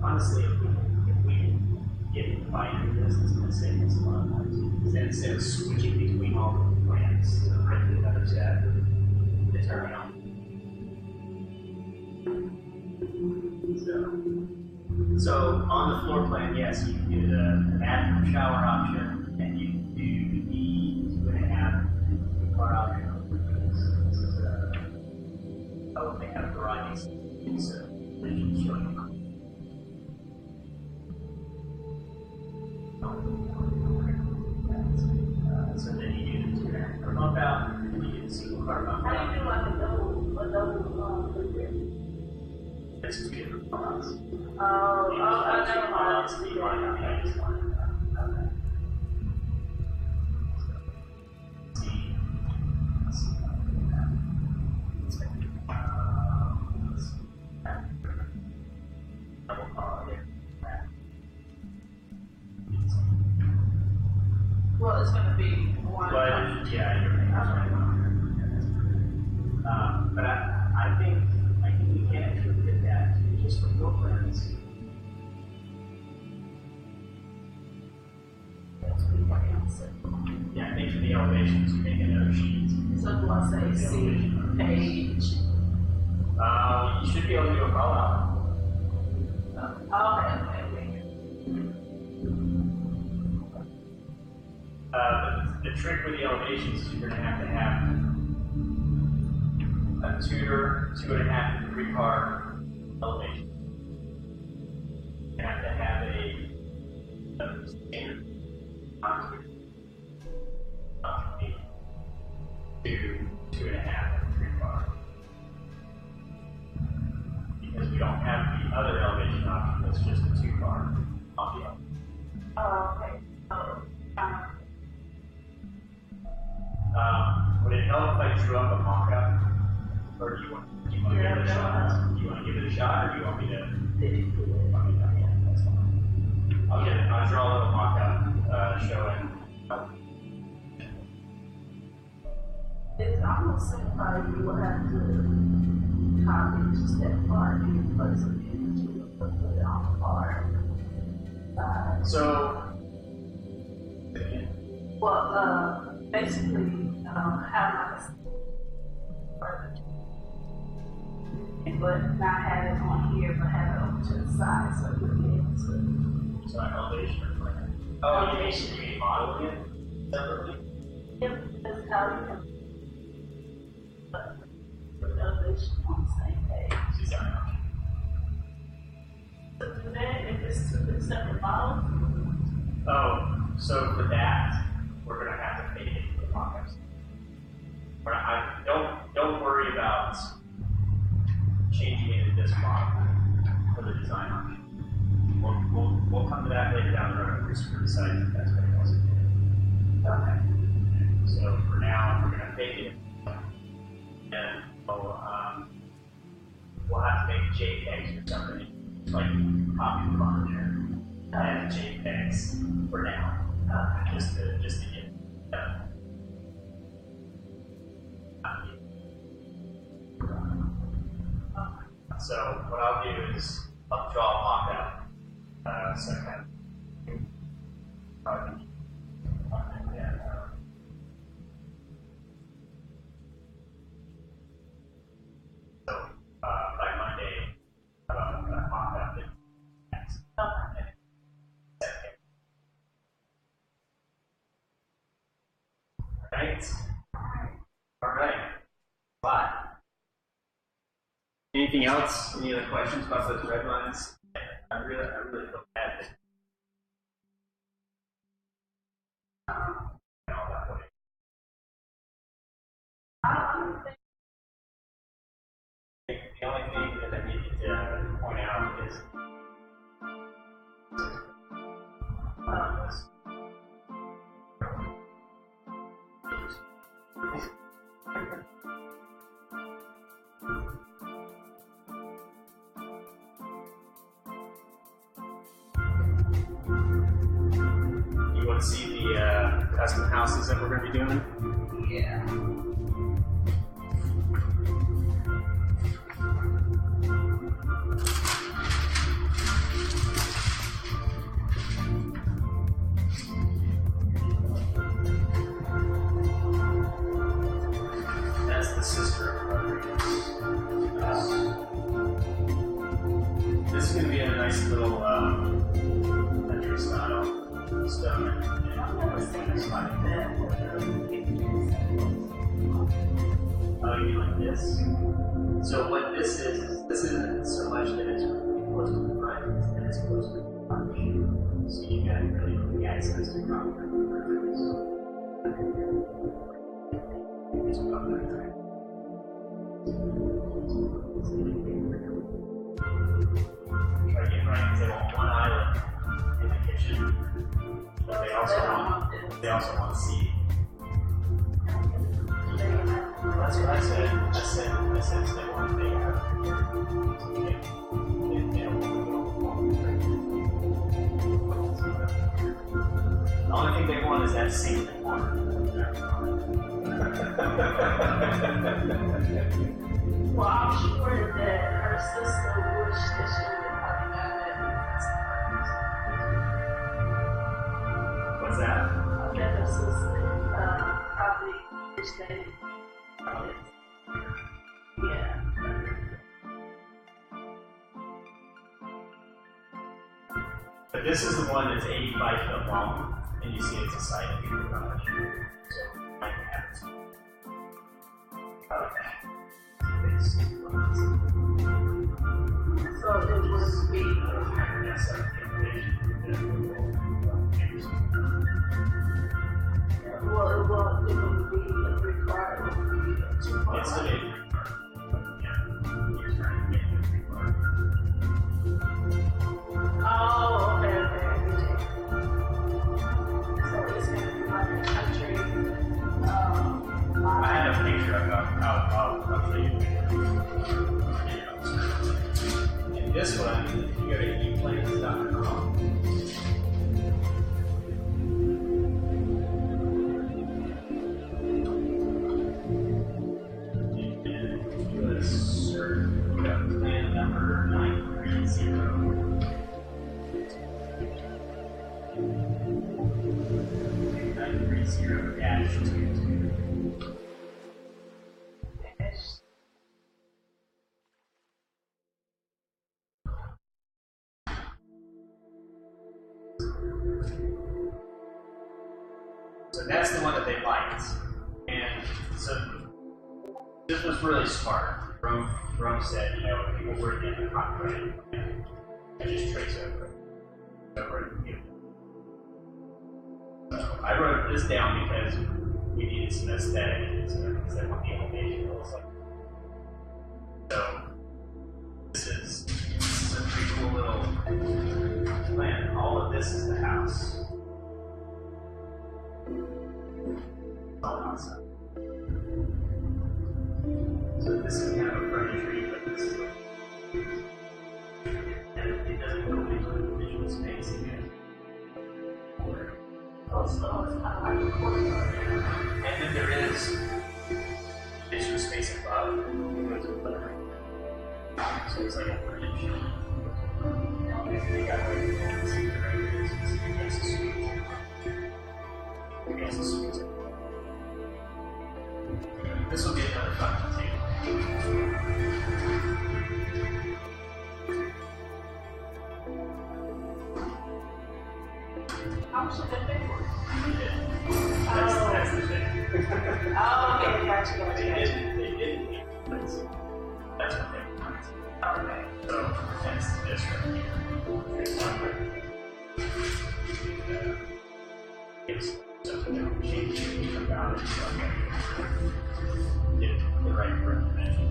Honestly, if we get combined into this, it's going to save us a lot of money. Because then instead of switching between all the plans, print another set, determine on. So on the floor plan, yes, you can do the bathroom shower option, and you can do the 2.5 car option. This is they have garages. So they should show you. So then you do the 2.5 car bump out, and then you do the single car bump out. How do you do like a double It's two different products. I never mind. Well, it's going to be one. But yeah, you're right. But I think we can actually get that just for floor plans. Yeah, I think for the elevations, you make another sheet. So do I say see page? You should be able to do a call out. Okay. The trick with the elevations is you're going to have a tutor, 2.5 and 3 car elevation. You have to have a standard concrete 2.5 and 3 car. Because we don't have the other elevation option that's just a 2 car on the other. Okay. Would it help if I drew up a mock-up? Or do you want to give it a shot? Do you want to give it a shot, or do you want me to? Yeah, that's fine. I'll draw a little mock-up showing. It's almost seems like you will have to copy just that part and place it into put it on the part. So, basically, have but not have it on here, but have it over to the side so you'll be able to. So elevation or plan? Oh, elevation. You mean modeling it separately? Yep, that's how you can put the elevation on the same page. Design option. So do that if it's 2 separate models? Oh, so for that, we're going to have to pay it for the mock-ups. Don't worry about changing it in this model for the design option. We'll come to that later down the road if we decide if that's what it wants to do. Okay. So for now, we're going to pay it, and we'll have to make JPEGs or something, like copy them on there, and JPEGs for now, just to get it done. So what I'll do is I'll draw a mock-up, so I kind of Anything else? Any other questions about those red lines? I really feel bad that the only thing that I needed to point out is you want to see the custom houses that we're going to be doing? Yeah. That's the sister of Rodriguez. This is going to be a nice little country style stone. I've never seen it like that. Oh, you mean like this? So what this this isn't so much that it's close to the front, it's that it's close to the front. So you got really quick access to property. It's about that time. Try to get right, because they want one island in the kitchen, but they also want to see. That's what I said. I said they want they don't the only thing they want is that sink in the corner. Well, I'm sure that her sister wished that she would have done that. What's that? I bet her sister probably wished they. Yeah. But this is the one that's 85 foot long, and you see it's a side of the garage. So, I can have it. So it would be. Well, it would be required. It's the main Oh, okay. So it's going to be like a country. I had a picture of I'll show you. And this one, you go to eplanes.com. Plan number 930. 930-22. So that's the one that they liked. And so this was really smart. Rome said, you know, people were in the copyright, I just trace over it. So I wrote this down because we needed some aesthetic, because I want the elevation to look like. So this is a pretty cool little plan. All of this is the house. All outside. So this is kind of a furniture, but this is and it doesn't go into the visual space again. Also, it's kind of like a courtyard. And then there is visual space above. So it's like a furniture. They got like the suite. This will be another fun table. How much is that big one? That's the thing. Oh, okay, gotcha. They didn't. That's what they want. Okay. So that's this right here. Here's one it's something that we change about it. So get the right dimension.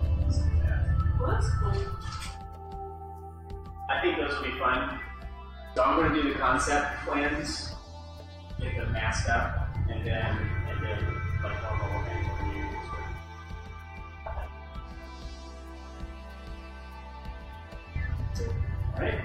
Well, that's cool. I think those will be fun. So I'm going to do the concept plans, get them masked up, and then like normal organic reviews. All right.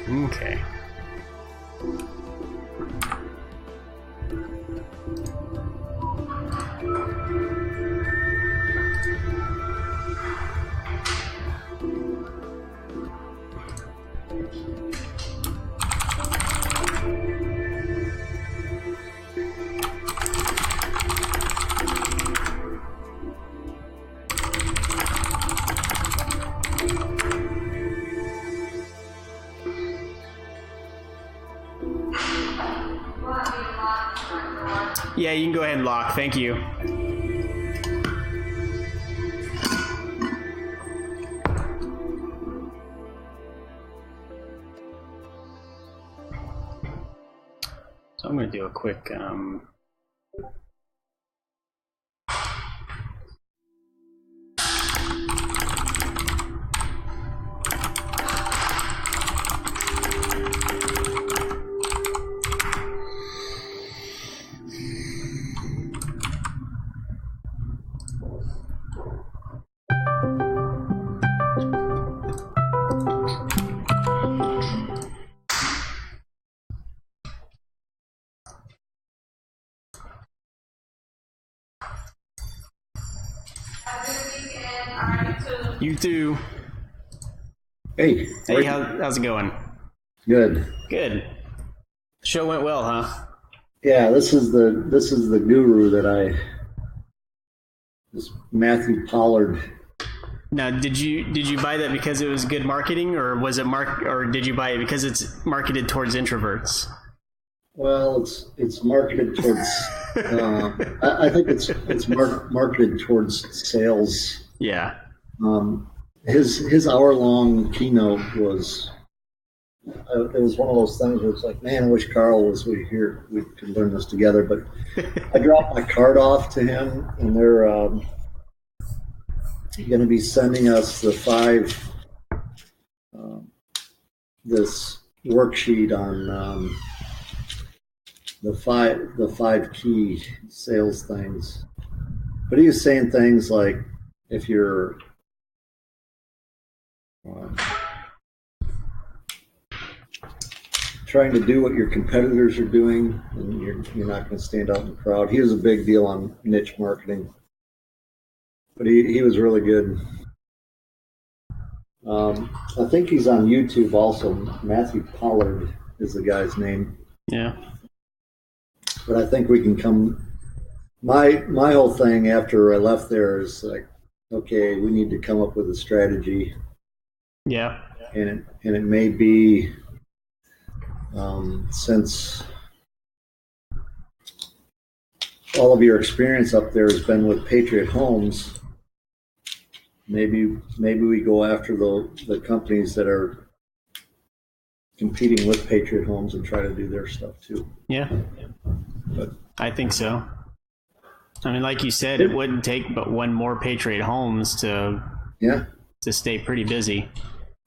Okay. Yeah, you can go ahead and lock. Thank you. So I'm going to do a quick You too. Hey. Hey, how's it going? Good. Good. Show went well, huh? Yeah, this is the guru that this Matthew Pollard. Now, did you buy that because it was good marketing, or was it or did you buy it because it's marketed towards introverts? Well, it's marketed towards. I think it's marketed towards sales. Yeah. His hour-long keynote was. It was one of those things where it's like, man, I wish Carl was here. We could learn this together. But I dropped my card off to him, and they're going to be sending us the this worksheet on the five key sales things. But he was saying things like, if you're trying to do what your competitors are doing, and you're not going to stand out in the crowd. He was a big deal on niche marketing, but he was really good. I think he's on YouTube also. Matthew Pollard is the guy's name. Yeah. But I think we can come. My whole thing after I left there is like, okay, we need to come up with a strategy. Yeah. And it may be since all of your experience up there has been with Patriot Homes, maybe we go after the companies that are competing with Patriot Homes and try to do their stuff too. Yeah. But I think so. I mean, like you said, it wouldn't take but one more Patriot Homes to stay pretty busy.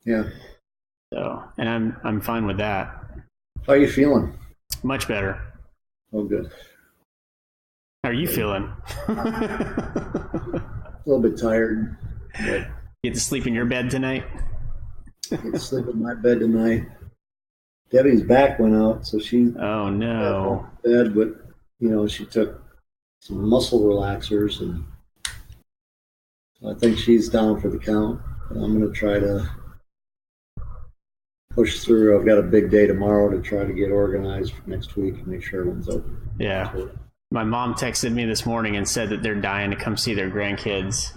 Yeah. So, and I'm fine with that. How are you feeling? Much better. Oh, good. How are you feeling? A little bit tired. But you get to sleep in your bed tonight? Get to sleep in my bed tonight. Debbie's back went out, so she. Oh no. Bed, but she took some muscle relaxers, and I think she's down for the count. But I'm going to try to push through. I've got a big day tomorrow to try to get organized for next week and make sure everyone's open. Yeah. My mom texted me this morning and said that they're dying to come see their grandkids.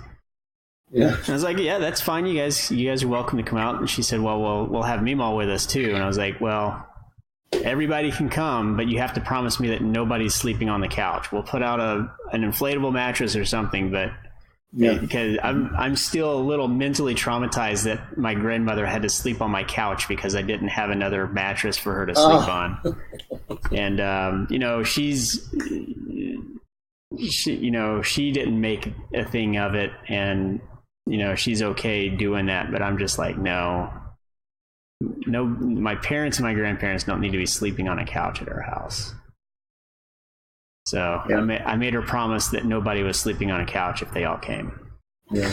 Yeah. I was like, yeah, that's fine. You guys are welcome to come out. And she said, well, we'll have Meemaw with us too. And I was like, well, everybody can come, but you have to promise me that nobody's sleeping on the couch. We'll put out an inflatable mattress or something, but because I'm still a little mentally traumatized that my grandmother had to sleep on my couch because I didn't have another mattress for her to sleep on. And she didn't make a thing of it, and she's okay doing that, but I'm just like, no, my parents and my grandparents don't need to be sleeping on a couch at our house. So I made her promise that nobody was sleeping on a couch if they all came. Yeah.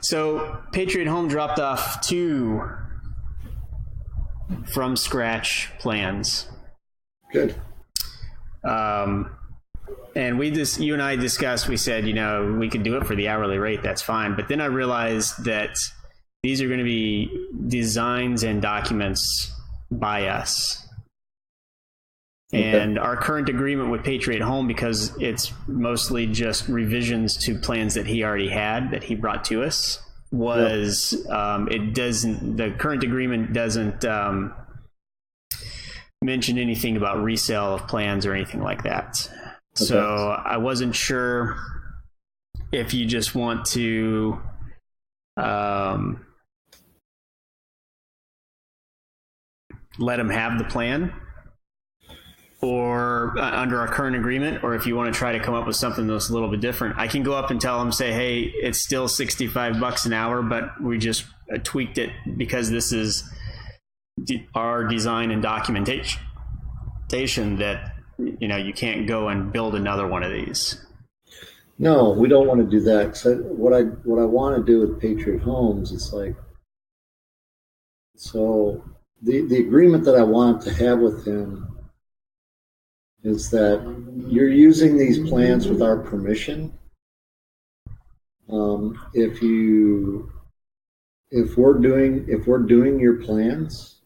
So Patriot Home dropped off 2 from scratch plans. Good. And you and I discussed, we said, we could do it for the hourly rate. That's fine. But then I realized that these are going to be designs and documents by us. And our current agreement with Patriot Home, because it's mostly just revisions to plans that he already had that he brought to us, was the current agreement doesn't mention anything about resale of plans or anything like that. Okay. So I wasn't sure if you just want to let him have the plan or under our current agreement, or if you want to try to come up with something that's a little bit different. I can go up and tell him, say, hey, it's still $65 an hour, but we just tweaked it because this is our design and documentation that you can't go and build another one of these. No, we don't want to do that. So what I want to do with Patriot Homes is so the agreement that I want to have with him is that you're using these plans with our permission. If we're doing your plans,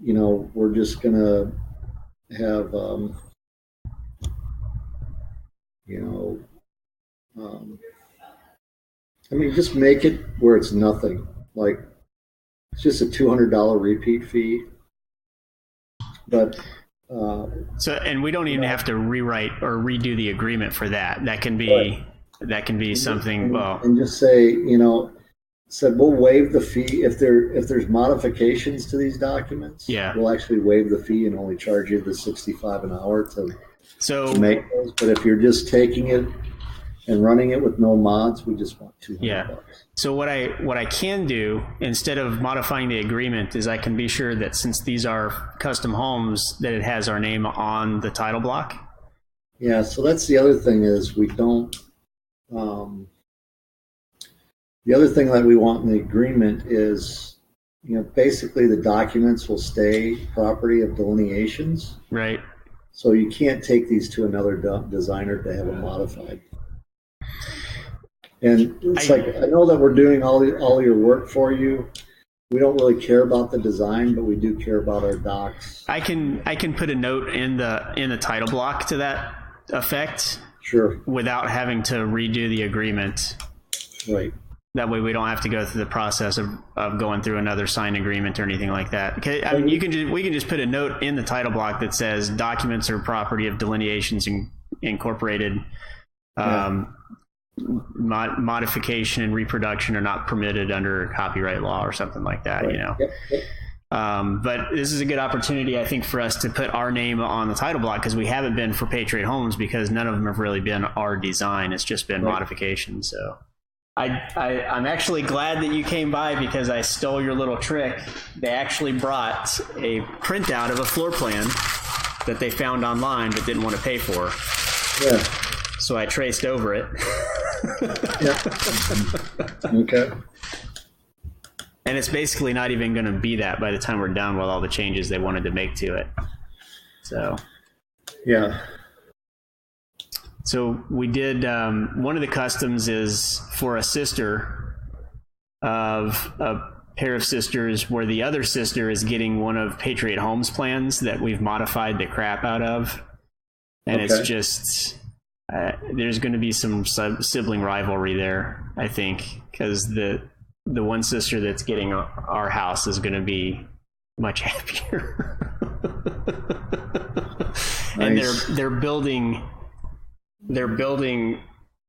we're just gonna have just make it where it's nothing. Like it's just a $200 repeat fee, but. And we don't even have to rewrite or redo the agreement for that. That can be something. And just say, said we'll waive the fee if there's modifications to these documents. Yeah, we'll actually waive the fee and only charge you the $65 an hour to make those. But if you're just taking it and running it with no mods, we just want $200. Yeah. So what I can do instead of modifying the agreement is I can be sure that since these are custom homes, that it has our name on the title block. Yeah. So that's the other thing is we don't. The other thing that we want in the agreement is, basically the documents will stay property of delineations. Right. So you can't take these to another designer to have them modified. And it's I know that we're doing all your work for you. We don't really care about the design, but we do care about our docs. I can put a note in the title block to that effect. Sure. Without having to redo the agreement. Right. That way we don't have to go through the process of going through another signed agreement or anything like that. Okay, we can just put a note in the title block that says documents are property of Delineations Incorporated. Modification and reproduction are not permitted under copyright law or something like that. Right. Yep. But this is a good opportunity, I think, for us to put our name on the title block because we haven't been for Patriot Homes because none of them have really been our design. It's just been modification. So I'm actually glad that you came by because I stole your little trick. They actually brought a printout of a floor plan that they found online but didn't want to pay for. Yeah. So I traced over it. Okay. And it's basically not even going to be that by the time we're done with all the changes they wanted to make to it. So. Yeah. So we did, one of the customs is for a sister of a pair of sisters where the other sister is getting one of Patriot Homes plans that we've modified the crap out of. And it's just, there's going to be some sibling rivalry there, I think, because the one sister that's getting our house is going to be much happier. Nice. And they're building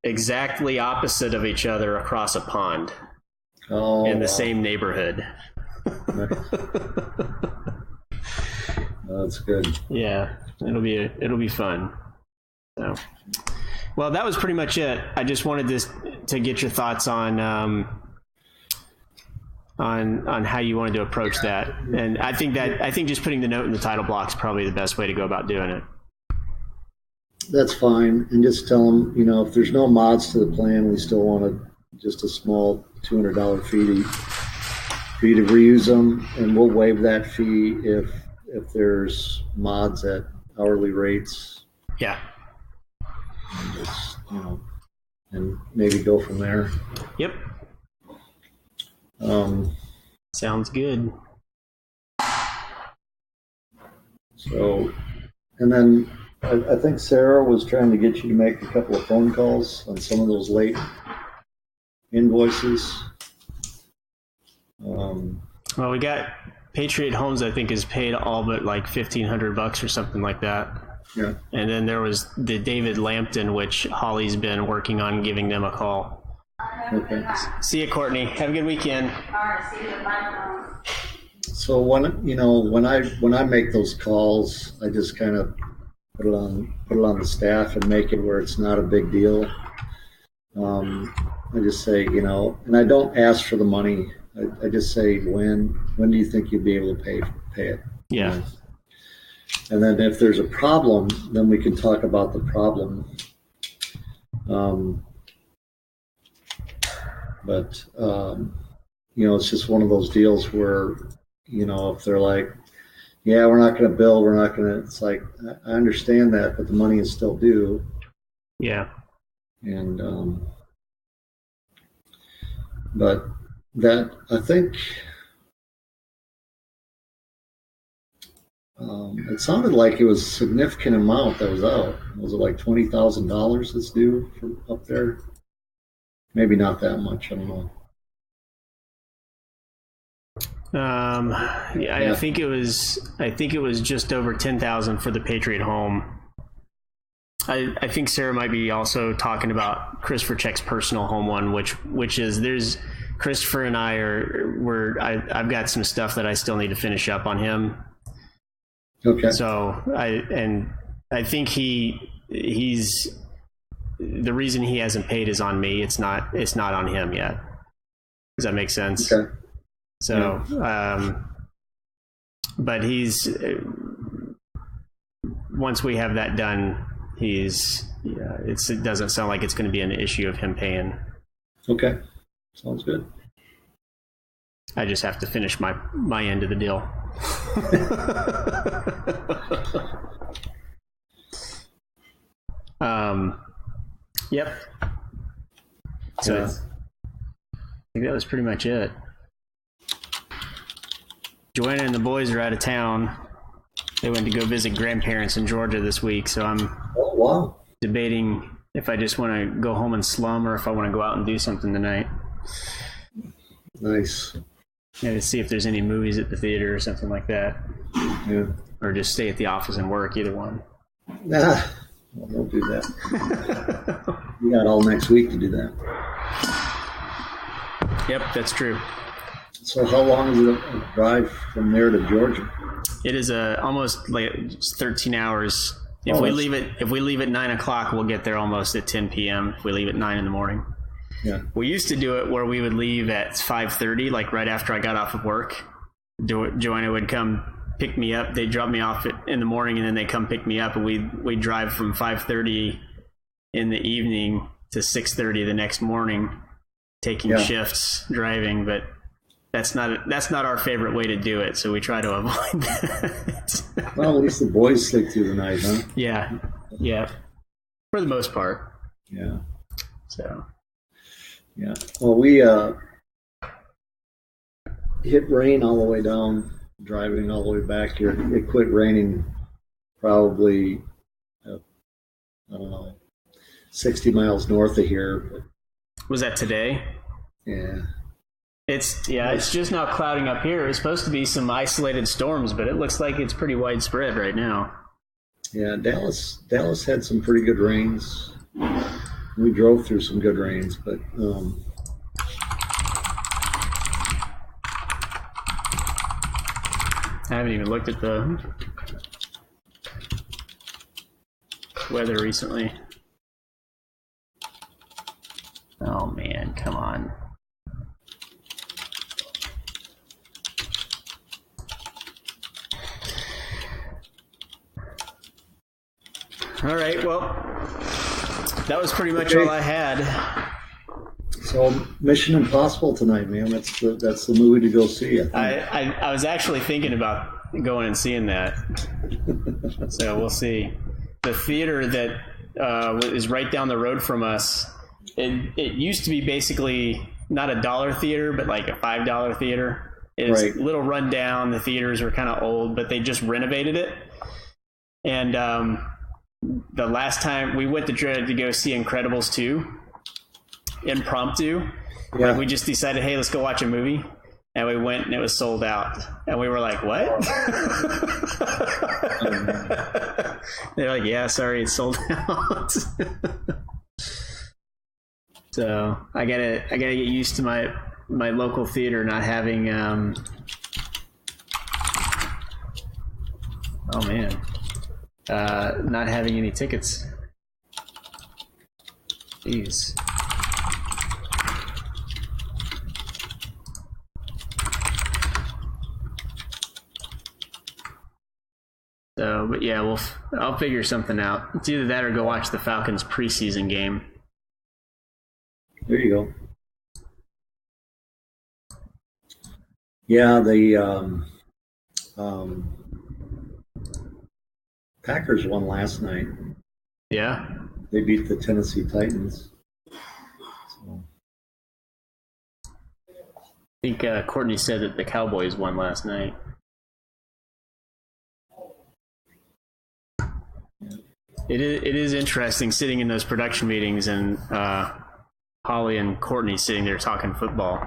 exactly opposite of each other across a pond in the same neighborhood. That's good. Yeah, it'll be fun. So, well, that was pretty much it. I just wanted to get your thoughts on how you wanted to approach that, and I think just putting the note in the title block is probably the best way to go about doing it. That's fine, and just tell them, if there's no mods to the plan, we still want just a small $200 fee for you to reuse them, and we'll waive that fee if there's mods at hourly rates. Yeah. And just, and maybe go from there. Yep. Sounds good. So, and then I think Sarah was trying to get you to make a couple of phone calls on some of those late invoices. Well, we got Patriot Homes, I think, is paid all but like $1,500 or something like that. Yeah. And then there was the David Lampton, which Holly's been working on giving them a call. Okay. See you, Courtney. Have a good weekend. All right, see you. Bye. So when I make those calls, I just kind of put it on the staff and make it where it's not a big deal. I just say, and I don't ask for the money. I just say, when do you think you'll be able to pay it? Yeah. And then if there's a problem, then we can talk about the problem. But it's just one of those deals where, if they're like, yeah, we're not going to bill, it's like, I understand that, but the money is still due. Yeah. And, but that, I think, it sounded like it was a significant amount that was out. Was it like $20,000 that's due from up there? Maybe not that much. I don't know. I think it was just over 10,000 for the Patriot Home. I think Sarah might be also talking about Christopher Check's personal home one, which is there's Christopher and I've got some stuff that I still need to finish up on him. Okay. So I think he's the reason he hasn't paid is on me. It's not on him yet. Does that make sense? Okay. So, but once we have that done, it doesn't sound like it's going to be an issue of him paying. Okay. Sounds good. I just have to finish my end of the deal. Yep. So I think that was pretty much it. Joanna and the boys are out of town. They went to go visit grandparents in Georgia this week, so I'm debating if I just want to go home and slum or if I want to go out and do something tonight. Nice. Yeah, to see if there's any movies at the theater or something like that. Yeah. Or just stay at the office and work, either one. Nah, well, don't do that. You got all next week to do that. Yep, that's true. So how long is it a drive from there to Georgia? It is almost like 13 hours. If we leave at 9 o'clock, we'll get there almost at 10 p.m. If we leave at 9 in the morning. Yeah. We used to do it where we would leave at 5:30, like right after I got off of work. Joanna would come pick me up. They'd drop me off in the morning, and then they'd come pick me up, and we'd drive from 5:30 in the evening to 6:30 the next morning, taking shifts driving. But that's not our favorite way to do it, so we try to avoid that. Well, at least the boys sleep through the night, huh? Yeah, for the most part. Yeah. So. Yeah. Well, we hit rain all the way down, driving all the way back here. It quit raining probably, I don't know, 60 miles north of here. Was that today? Yeah. It's just now clouding up here. It was supposed to be some isolated storms, but it looks like it's pretty widespread right now. Yeah, Dallas had some pretty good rains. We drove through some good rains, but I haven't even looked at the weather recently. Oh man, come on. All right, well, that was pretty much all I had. So, Mission Impossible tonight, man. That's the movie to go see. I was actually thinking about going and seeing that. So we'll see. The theater that is right down the road from us, it used to be basically not a dollar theater, but like a $5 theater. It's a little run down. The theaters were kind of old, but they just renovated it. And the last time we went to go see Incredibles 2, impromptu. Yeah. We just decided, hey, let's go watch a movie. And we went and it was sold out. And we were like, what? They're like, yeah, sorry, it's sold out. So I gotta get used to my local theater not having oh man. Not having any tickets. Jeez. So, but yeah, I'll figure something out. It's either that or go watch the Falcons preseason game. There you go. Yeah, the Packers won last night. Yeah. They beat the Tennessee Titans. So. I think Courtney said that the Cowboys won last night. It is interesting sitting in those production meetings and Holly and Courtney sitting there talking football.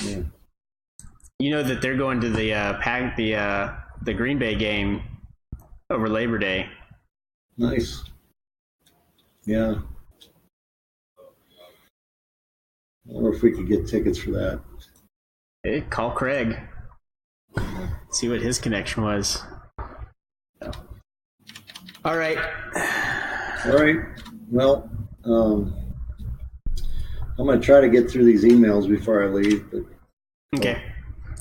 Yeah. You know that they're going to the Green Bay game over Labor Day. Nice. Yeah. I wonder if we could get tickets for that. Hey, call Craig. See what his connection was. So. All right. Well, I'm going to try to get through these emails before I leave. But, okay.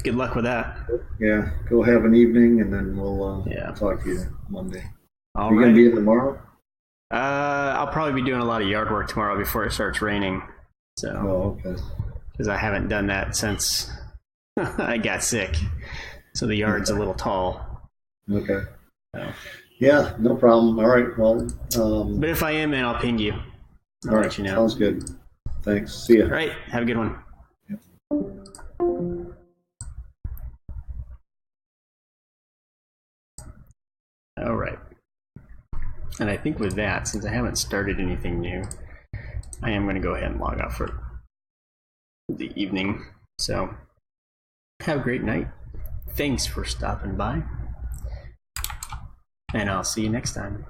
Good luck with that. Yeah. Go have an evening, and then we'll talk to you Monday. All you right. going to be in tomorrow? I'll probably be doing a lot of yard work tomorrow before it starts raining. So. Oh, okay. Because I haven't done that since I got sick. So the yard's a little tall. Okay. So. Yeah, no problem. All right. Well, but if I am in, I'll ping you. I'll let you know. Sounds good. Thanks. See ya. All right. Have a good one. Yep. All right. And I think with that, since I haven't started anything new, I am going to go ahead and log off for the evening. So have a great night. Thanks for stopping by. And I'll see you next time.